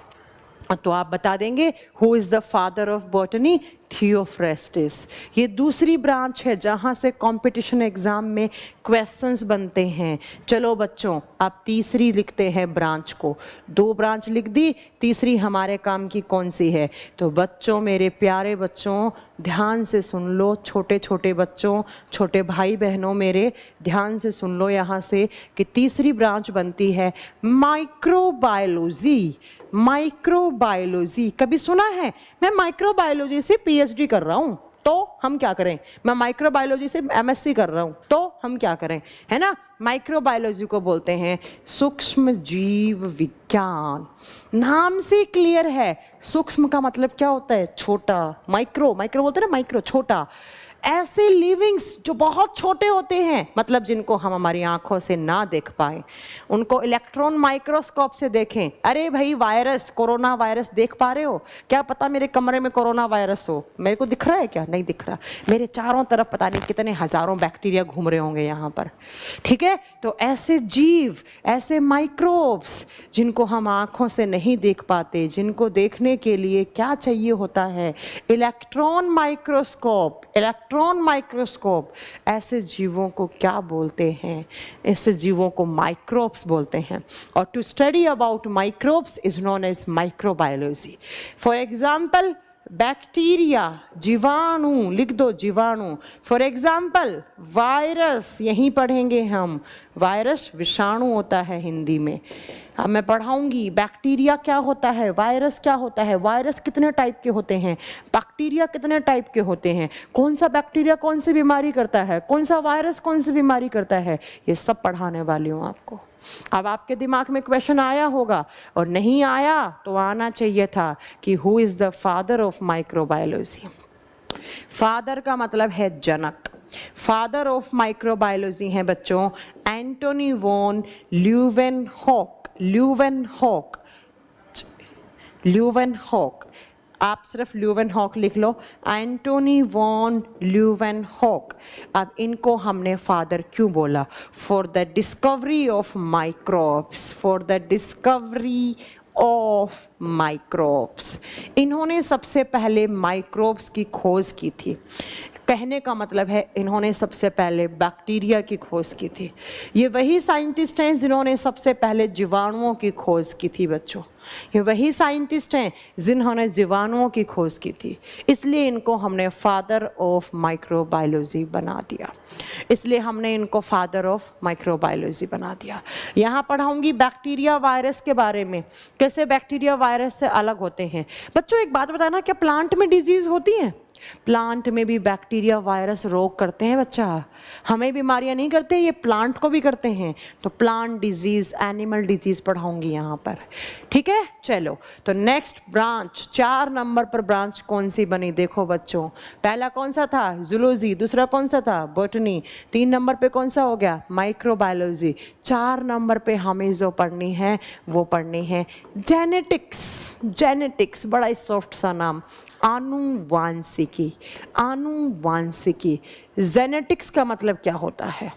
तो आप बता देंगे who is the father of botany? Theophrastus. ये दूसरी ब्रांच है जहां से कंपटीशन एग्जाम में क्वेश्चंस बनते हैं। चलो बच्चों, आप तीसरी लिखते हैं ब्रांच को। 2 ब्रांच लिख दी, तीसरी हमारे काम की कौन सी है? तो बच्चों, मेरे प्यारे बच्चों, ध्यान से सुन लो। छोटे छोटे बच्चों, छोटे भाई बहनों मेरे, ध्यान से सुन लो यहाँ से कि तीसरी ब्रांच बनती है माइक्रोबायोलॉजी। माइक्रोबायोलॉजी कभी सुना है? मैं माइक्रोबायोलॉजी से पीएचडी कर रहा हूं, तो हम क्या करें? मैं माइक्रोबायोलॉजी से एमएससी कर रहा हूं, तो हम क्या करें? है ना? माइक्रोबायोलॉजी को बोलते हैं सूक्ष्म जीव विज्ञान। नाम से क्लियर है, सूक्ष्म का मतलब क्या होता है? छोटा। माइक्रो, माइक्रो बोलते हैं ना, माइक्रो छोटा। ऐसे लिविंग्स जो बहुत छोटे होते हैं, मतलब जिनको हम हमारी आंखों से ना देख पाए, उनको इलेक्ट्रॉन माइक्रोस्कोप से देखें। अरे भाई, वायरस, कोरोना वायरस देख पा रहे हो? क्या पता मेरे कमरे में कोरोना वायरस हो, मेरे को दिख रहा है क्या? नहीं दिख रहा। मेरे चारों तरफ पता नहीं कितने हजारों बैक्टीरिया घूम रहे होंगे यहाँ पर। ठीक है? तो ऐसे जीव, ऐसे माइक्रोब्स जिनको हम आंखों से नहीं देख पाते, जिनको देखने के लिए क्या चाहिए होता है? Electron microscope. Electron microscope. ऐसे जीवों को क्या बोलते हैं? ऐसे जीवों को माइक्रोब्स बोलते हैं। और to study about microbes is known as microbiology. For example, bacteria, जीवाणु, लिख दो जीवाणु। फॉर एग्जाम्पल, वायरस, यहीं पढ़ेंगे हम। वायरस विषाणु होता है हिंदी में। अब मैं पढ़ाऊंगी बैक्टीरिया क्या होता है, वायरस क्या होता है, वायरस कितने टाइप के होते हैं, बैक्टीरिया कितने टाइप के होते हैं, कौन सा बैक्टीरिया कौन सी बीमारी करता है, कौन सा वायरस कौन सी बीमारी करता है, ये सब पढ़ाने वाली हूँ आपको। अब आपके दिमाग में क्वेश्चन आया होगा, और नहीं आया तो आना चाहिए था, कि who is the father of microbiology? Father का मतलब है जनक। फादर ऑफ माइक्रोबायोलॉजी हैं बच्चों Antony von Leeuwenhoek. Leeuwenhoek, Leeuwenhoek, आप सिर्फ ल्यूवेनहॉक लिख लो, एंटोनी वॉन ल्यूवेनहॉक। अब इनको हमने फादर क्यों बोला? For the discovery of microbes, for the discovery of microbes. इन्होंने सबसे पहले माइक्रोब्स की खोज की थी। कहने का मतलब है इन्होंने सबसे पहले बैक्टीरिया की खोज की थी। ये वही साइंटिस्ट हैं जिन्होंने सबसे पहले जीवाणुओं की खोज की थी बच्चों। ये वही साइंटिस्ट हैं जिन्होंने जीवाणुओं की खोज की थी। इसलिए इनको हमने फादर ऑफ माइक्रोबायोलॉजी बना दिया, इसलिए हमने इनको फादर ऑफ माइक्रोबायोलॉजी बना दिया। यहाँ पढ़ाऊंगी बैक्टीरिया वायरस के बारे में, कैसे बैक्टीरिया वायरस से अलग होते हैं। बच्चों एक बात बताना, क्या प्लांट में डिजीज होती है? प्लांट में भी बैक्टीरिया वायरस रोग करते हैं बच्चा। हमें बीमारियां नहीं करते, ये प्लांट को भी करते हैं। तो प्लांट डिजीज, एनिमल डिजीज पढ़ाऊंगी यहाँ पर, ठीक है। चलो तो नेक्स्ट ब्रांच, 4 नंबर पर ब्रांच कौन सी बनी देखो बच्चों। पहला कौन सा था? जूलॉजी। दूसरा कौन सा था? बॉटनी। 3 नंबर पे कौन सा हो गया? माइक्रोबायोलॉजी। 4 नंबर पे हमें जो पढ़नी है वो पढ़नी है जेनेटिक्स। जेनेटिक्स बड़ा ही सॉफ्ट सा नाम, आनुवांशिकी। आनुवांशिकी, जेनेटिक्स का मतलब क्या होता है?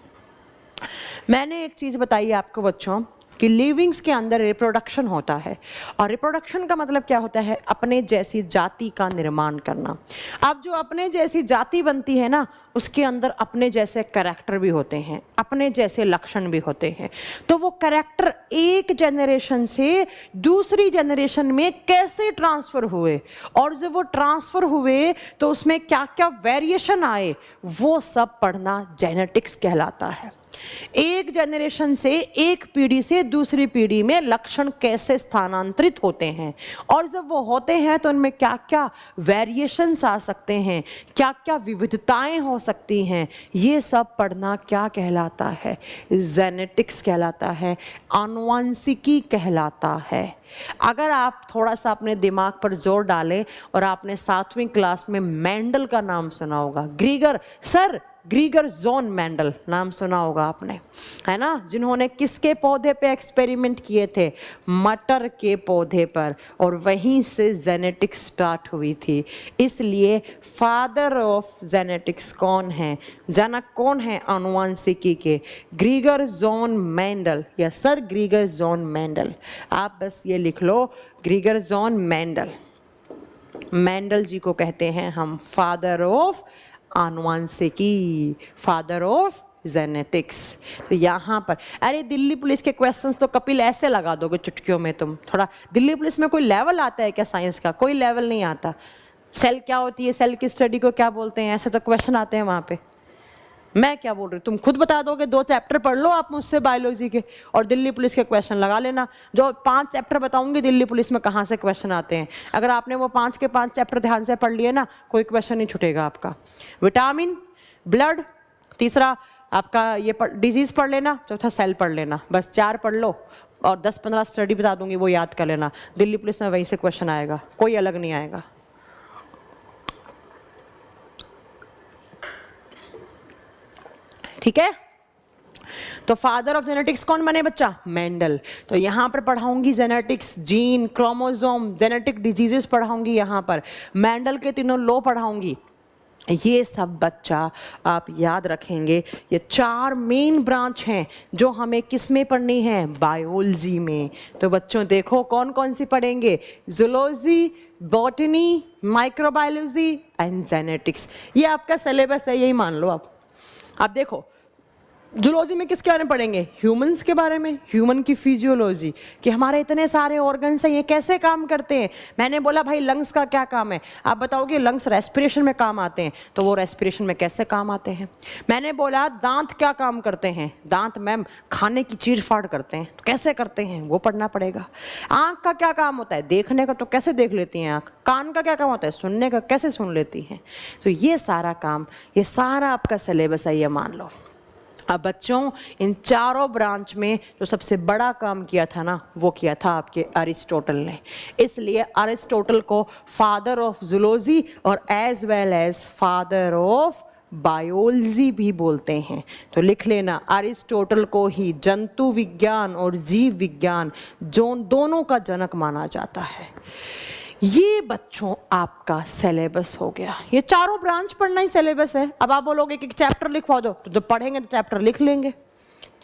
मैंने एक चीज बताई आपको बच्चों कि लिविंग्स के अंदर रिप्रोडक्शन होता है, और रिप्रोडक्शन का मतलब क्या होता है? अपने जैसी जाति का निर्माण करना। अब जो अपने जैसी जाति बनती है ना, उसके अंदर अपने जैसे कैरेक्टर भी होते हैं, अपने जैसे लक्षण भी होते हैं। तो वो कैरेक्टर एक जनरेशन से दूसरी जनरेशन में कैसे ट्रांसफर हुए, और जब वो ट्रांसफर हुए तो उसमें क्या क्या वेरिएशन आए, वो सब पढ़ना जेनेटिक्स कहलाता है। एक जनरेशन से, एक पीढ़ी से दूसरी पीढ़ी में लक्षण कैसे स्थानांतरित होते हैं, और जब वो होते हैं तो उनमें क्या क्या वेरिएशंस आ सकते हैं, क्या क्या विविधताएं हो सकती हैं, ये सब पढ़ना क्या कहलाता है? जेनेटिक्स कहलाता है, आनुवंशिकी कहलाता है। अगर आप थोड़ा सा अपने दिमाग पर जोर डालें, और आपने 7वीं क्लास में मेंडल का नाम सुना होगा, ग्रीगर सर, ग्रीगर जॉन मेंडल नाम सुना होगा आपने, है ना, जिन्होंने किसके पौधे पे एक्सपेरिमेंट किए थे? मटर के पौधे पर, और वहीं से जेनेटिक्स स्टार्ट हुई थी। इसलिए फादर ऑफ जेनेटिक्स कौन है, जनक कौन है आनुवंशिकी के? ग्रीगर जॉन मेंडल, या सर ग्रीगर जॉन मेंडल। आप बस ये लिख लो, Gregor John Mendel. Mendel ji को कहते हैं हम फादर ऑफ आनुवंशिकी, फादर ऑफ जेनेटिक्स। तो यहाँ पर, अरे दिल्ली पुलिस के क्वेश्चंस तो कपिल ऐसे लगा दोगे चुटकियों में तुम। थोड़ा दिल्ली पुलिस में कोई लेवल आता है क्या साइंस का? कोई लेवल नहीं आता। सेल क्या होती है, सेल की स्टडी को क्या बोलते हैं, ऐसे तो क्वेश्चन आते हैं वहाँ पे। मैं क्या बोल रही हूँ, तुम खुद बता दोगे। 2 चैप्टर पढ़ लो आप मुझसे बायोलॉजी के, और दिल्ली पुलिस के क्वेश्चन लगा लेना। जो 5 चैप्टर बताऊंगी दिल्ली पुलिस में कहाँ से क्वेश्चन आते हैं, अगर आपने वो 5 के 5 चैप्टर ध्यान से पढ़ लिए ना, कोई क्वेश्चन नहीं छूटेगा आपका। विटामिन, ब्लड, तीसरा आपका ये डिजीज पढ़ लेना, चौथा सेल पढ़ लेना, बस 4 पढ़ लो, और 10-15 स्टडी बता दूंगी, वो याद कर लेना। दिल्ली पुलिस में वहीं से क्वेश्चन आएगा, कोई अलग नहीं आएगा। ठीक है। तो फादर ऑफ जेनेटिक्स कौन बने बच्चा? मेंडल। तो यहां पर पढ़ाऊंगी genetics, gene, chromosome, genetic diseases पढ़ाऊंगी। यहां पर मेंडल के 3 लॉ पढ़ाऊंगी। ये सब बच्चा आप याद रखेंगे। ये 4 मेन ब्रांच हैं जो हमें किस में पढ़नी है? बायोलॉजी में। तो बच्चों देखो कौन कौन सी पढ़ेंगे? Zoology, botany, microbiology and genetics. ये आपका सिलेबस है, यही मान लो आप देखो जूलॉजी में किसके बारे में पढ़ेंगे? ह्यूमंस के बारे में, ह्यूमन की फिजियोलॉजी, कि हमारे इतने सारे ऑर्गन्स हैं, ये कैसे काम करते हैं। मैंने बोला भाई लंग्स का क्या काम है, आप बताओगे लंग्स रेस्पिरेशन में काम आते हैं, तो वो रेस्पिरेशन में कैसे काम आते हैं। मैंने बोला दांत क्या काम करते हैं, दांत मैम खाने की चीर फाड़ करते हैं, तो कैसे करते हैं वो पढ़ना पड़ेगा। आँख का क्या काम होता है, देखने का, तो कैसे देख लेती हैं आँख। कान का क्या काम होता है, सुनने का, कैसे सुन लेती हैं। तो ये सारा काम, ये सारा आपका सिलेबस है, ये मान लो। अब बच्चों इन 4 ब्रांच में जो सबसे बड़ा काम किया था ना, वो किया था आपके अरिस्टोटल ने। इसलिए अरिस्टोटल को फादर ऑफ जूलॉजी और as well as father of biology भी बोलते हैं। तो लिख लेना, अरिस्टोटल को ही जंतु विज्ञान और जीव विज्ञान जो दोनों का जनक माना जाता है। ये बच्चों आपका सिलेबस हो गया। ये चारों ब्रांच पढ़ना ही सिलेबस है। अब आप बोलोगे कि चैप्टर लिखवा दो, तो जब पढ़ेंगे तो चैप्टर लिख लेंगे,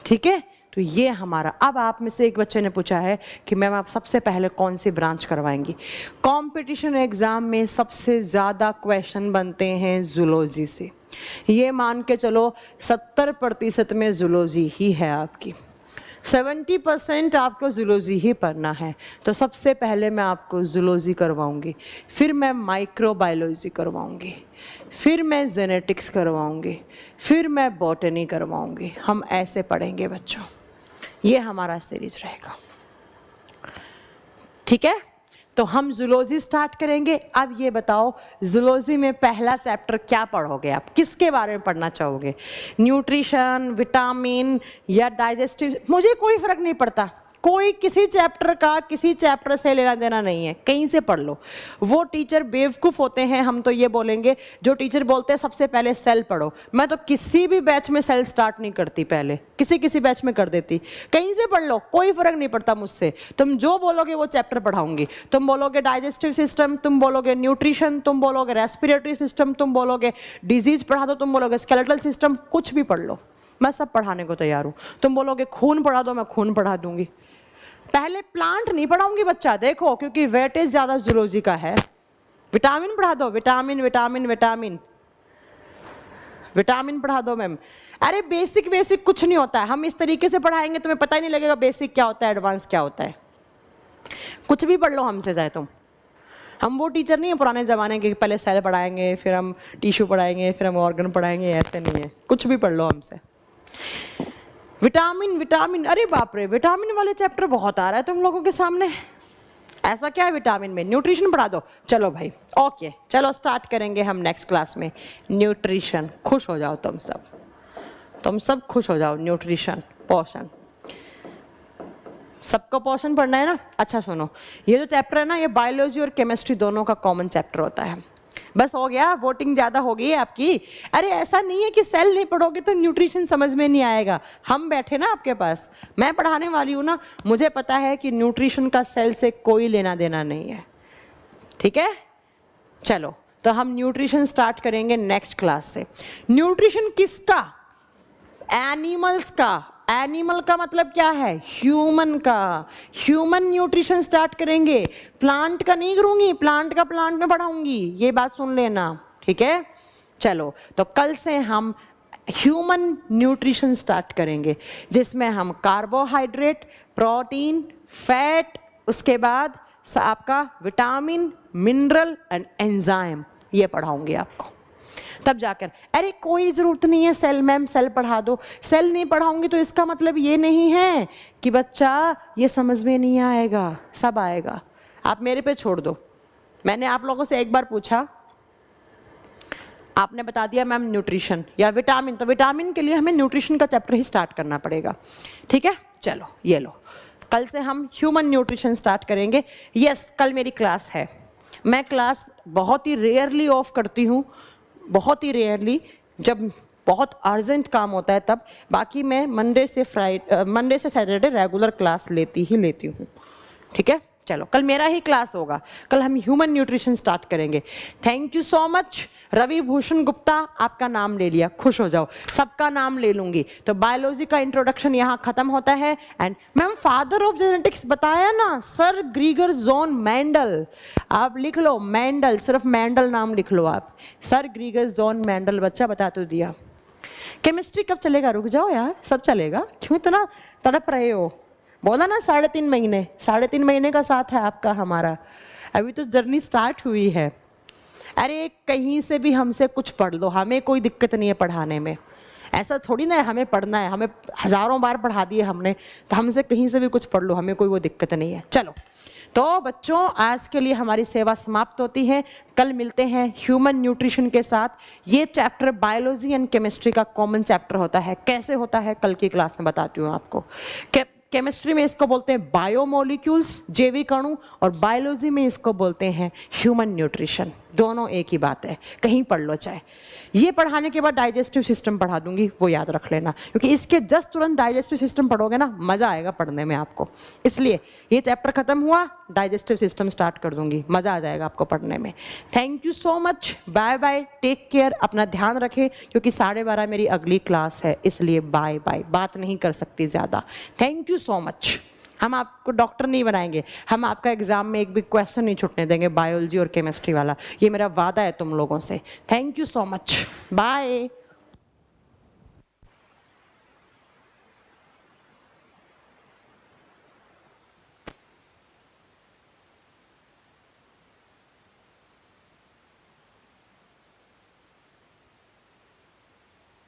ठीक है। तो ये हमारा, अब आप में से एक बच्चे ने पूछा है कि मैम आप सबसे पहले कौन सी ब्रांच करवाएंगी। कंपटीशन एग्जाम में सबसे ज़्यादा क्वेश्चन बनते हैं जूलॉजी से। ये मान के चलो 70% में जूलॉजी ही है आपकी, 70% आपको जूलॉजी ही पढ़ना है। तो सबसे पहले मैं आपको जूलॉजी करवाऊंगी, फिर मैं माइक्रोबायोलॉजी करवाऊंगी, फिर मैं जेनेटिक्स करवाऊंगी, फिर मैं बॉटनी करवाऊंगी। हम ऐसे पढ़ेंगे बच्चों, ये हमारा सीरीज रहेगा, ठीक है। तो हम जूलॉजी स्टार्ट करेंगे। अब ये बताओ, जूलॉजी में पहला चैप्टर क्या पढ़ोगे आप, किसके बारे में पढ़ना चाहोगे? न्यूट्रिशन, विटामिन या डाइजेस्टिव, मुझे कोई फर्क नहीं पड़ता। कोई किसी चैप्टर का किसी चैप्टर से लेना देना नहीं है, कहीं से पढ़ लो। वो टीचर बेवकूफ़ होते हैं, हम तो ये बोलेंगे, जो टीचर बोलते हैं सबसे पहले सेल पढ़ो। मैं तो किसी भी बैच में सेल स्टार्ट नहीं करती, पहले किसी बैच में कर देती। कहीं से पढ़ लो, कोई फर्क नहीं पड़ता मुझसे। तुम जो बोलोगे वो चैप्टर पढ़ाऊंगी। तुम बोलोगे डाइजेस्टिव सिस्टम, तुम बोलोगे न्यूट्रिशन, तुम बोलोगे रेस्पिरेटरी सिस्टम, तुम बोलोगे डिजीज पढ़ा दो, तुम बोलोगे स्केलेटल सिस्टम, कुछ भी पढ़ लो, मैं सब पढ़ाने को तैयार हूँ। तुम बोलोगे खून पढ़ा दो, मैं खून पढ़ा दूंगी। पहले प्लांट नहीं पढ़ाऊंगी बच्चा, देखो, क्योंकि वेटेज ज्यादा जूलॉजी का है। विटामिन पढ़ा दो, विटामिन विटामिन विटामिन विटामिन पढ़ा दो मैम। अरे बेसिक कुछ नहीं होता है। हम इस तरीके से पढ़ाएंगे तुम्हें पता ही नहीं लगेगा बेसिक क्या होता है, एडवांस क्या होता है। कुछ भी पढ़ लो हमसे चाहे तुम। हम वो टीचर नहीं है पुराने जमाने के, पहले सेल पढ़ाएंगे, फिर हम टिश्यू पढ़ाएंगे, फिर हम ऑर्गन पढ़ाएंगे, ऐसे नहीं है। कुछ भी पढ़ लो हमसे। विटामिन, अरे बाप रे, विटामिन वाले चैप्टर बहुत आ रहा है तुम लोगों के सामने। ऐसा क्या है विटामिन में? न्यूट्रिशन पढ़ा दो। चलो भाई, ओके, चलो स्टार्ट करेंगे हम नेक्स्ट क्लास में न्यूट्रिशन। खुश हो जाओ तुम सब खुश हो जाओ। न्यूट्रिशन, पोषण, सबको पोषण पढ़ना है ना। अच्छा सुनो, ये जो चैप्टर है ना, ये बायोलॉजी और केमिस्ट्री दोनों का कॉमन चैप्टर होता है। बस हो गया, वोटिंग ज्यादा हो गई है आपकी। अरे ऐसा नहीं है कि सेल नहीं पढ़ोगे तो न्यूट्रिशन समझ में नहीं आएगा। हम बैठे ना आपके पास, मैं पढ़ाने वाली हूँ ना, मुझे पता है कि न्यूट्रिशन का सेल से कोई लेना देना नहीं है, ठीक है। चलो, तो हम न्यूट्रिशन स्टार्ट करेंगे नेक्स्ट क्लास से। न्यूट्रिशन किसका? एनिमल्स का। एनिमल का मतलब क्या है? ह्यूमन का। ह्यूमन न्यूट्रिशन स्टार्ट करेंगे, प्लांट का नहीं करूंगी। प्लांट का प्लांट में पढ़ाऊंगी, ये बात सुन लेना, ठीक है। चलो, तो कल से हम ह्यूमन न्यूट्रिशन स्टार्ट करेंगे, जिसमें हम कार्बोहाइड्रेट, प्रोटीन, फैट, उसके बाद आपका विटामिन, मिनरल एंड एंजाइम, ये पढ़ाऊंगी आपको। तब जाकर, अरे कोई ज़रूरत नहीं है सेल मैम, सेल पढ़ा दो। सेल नहीं पढ़ाऊंगी तो इसका मतलब ये नहीं है कि बच्चा ये समझ में नहीं आएगा, सब आएगा। आप मेरे पे छोड़ दो। मैंने आप लोगों से एक बार पूछा, आपने बता दिया मैम न्यूट्रिशन या विटामिन, तो विटामिन के लिए हमें न्यूट्रिशन का चैप्टर ही स्टार्ट करना पड़ेगा, ठीक है। चलो ये लो, कल से हम ह्यूमन न्यूट्रिशन स्टार्ट करेंगे। यस, कल मेरी क्लास है। मैं क्लास बहुत ही रेयरली ऑफ करती हूँ, बहुत ही रेयरली, जब बहुत अर्जेंट काम होता है तब। बाकी मैं मंडे से सैटरडे रेगुलर क्लास लेती हूँ, ठीक है। चलो, कल मेरा ही क्लास होगा, कल हम ह्यूमन न्यूट्रिशन स्टार्ट करेंगे। Thank you so much. Ravi Bhushan Gupta, आपका नाम ले लिया, खुश हो जाओ। सबका नाम ले लूंगी। तो बायोलॉजी का इंट्रोडक्शन यहाँ खत्म होता है। And ma'am father of genetics बताया ना, सर ग्रीगर जॉन मेंडल। आप लिख लो मेंडल, सिर्फ मेंडल नाम लिख लो आप, सर ग्रीगर जॉन मेंडल, बच्चा बता तो दिया। केमिस्ट्री कब चलेगा? रुक जाओ यार, सब चलेगा, क्यों इतना तड़प रहे हो? बोला ना 3.5 महीने, 3.5 महीने का साथ है आपका हमारा, अभी तो जर्नी स्टार्ट हुई है। अरे कहीं से भी हमसे कुछ पढ़ लो, हमें कोई दिक्कत नहीं है पढ़ाने में। ऐसा थोड़ी ना है हमें पढ़ना है, हमें हजारों बार पढ़ा दिए हमने, तो हमसे कहीं से भी कुछ पढ़ लो, हमें कोई वो दिक्कत नहीं है। चलो, तो बच्चों आज के लिए हमारी सेवा समाप्त होती है। कल मिलते हैं ह्यूमन न्यूट्रिशन के साथ। ये चैप्टर बायोलॉजी एंड केमिस्ट्री का कॉमन चैप्टर होता है। कैसे होता है कल की क्लास में बताती हूँ आपको। केमिस्ट्री में इसको बोलते हैं बायोमोलिक्यूल्स, जैविक अणु, और बायोलॉजी में इसको बोलते हैं ह्यूमन न्यूट्रिशन। दोनों एक ही बात है, कहीं पढ़ लो चाहे। ये पढ़ाने के बाद डाइजेस्टिव सिस्टम पढ़ा दूंगी, वो याद रख लेना, क्योंकि इसके जस्ट तुरंत डाइजेस्टिव सिस्टम पढ़ोगे ना, मजा आएगा पढ़ने में आपको। इसलिए ये चैप्टर खत्म हुआ, डाइजेस्टिव सिस्टम स्टार्ट कर दूंगी, मजा आ जाएगा आपको पढ़ने में। Thank you so much, bye bye, take care, अपना ध्यान रखें, क्योंकि 12:30 मेरी अगली क्लास है, इसलिए बाय बाय, बात नहीं कर सकती ज्यादा। Thank you so much. हम आपको डॉक्टर नहीं बनाएंगे, हम आपका एग्जाम में एक भी क्वेश्चन नहीं छूटने देंगे बायोलॉजी और केमिस्ट्री वाला, ये मेरा वादा है तुम लोगों से। Thank you so much, bye.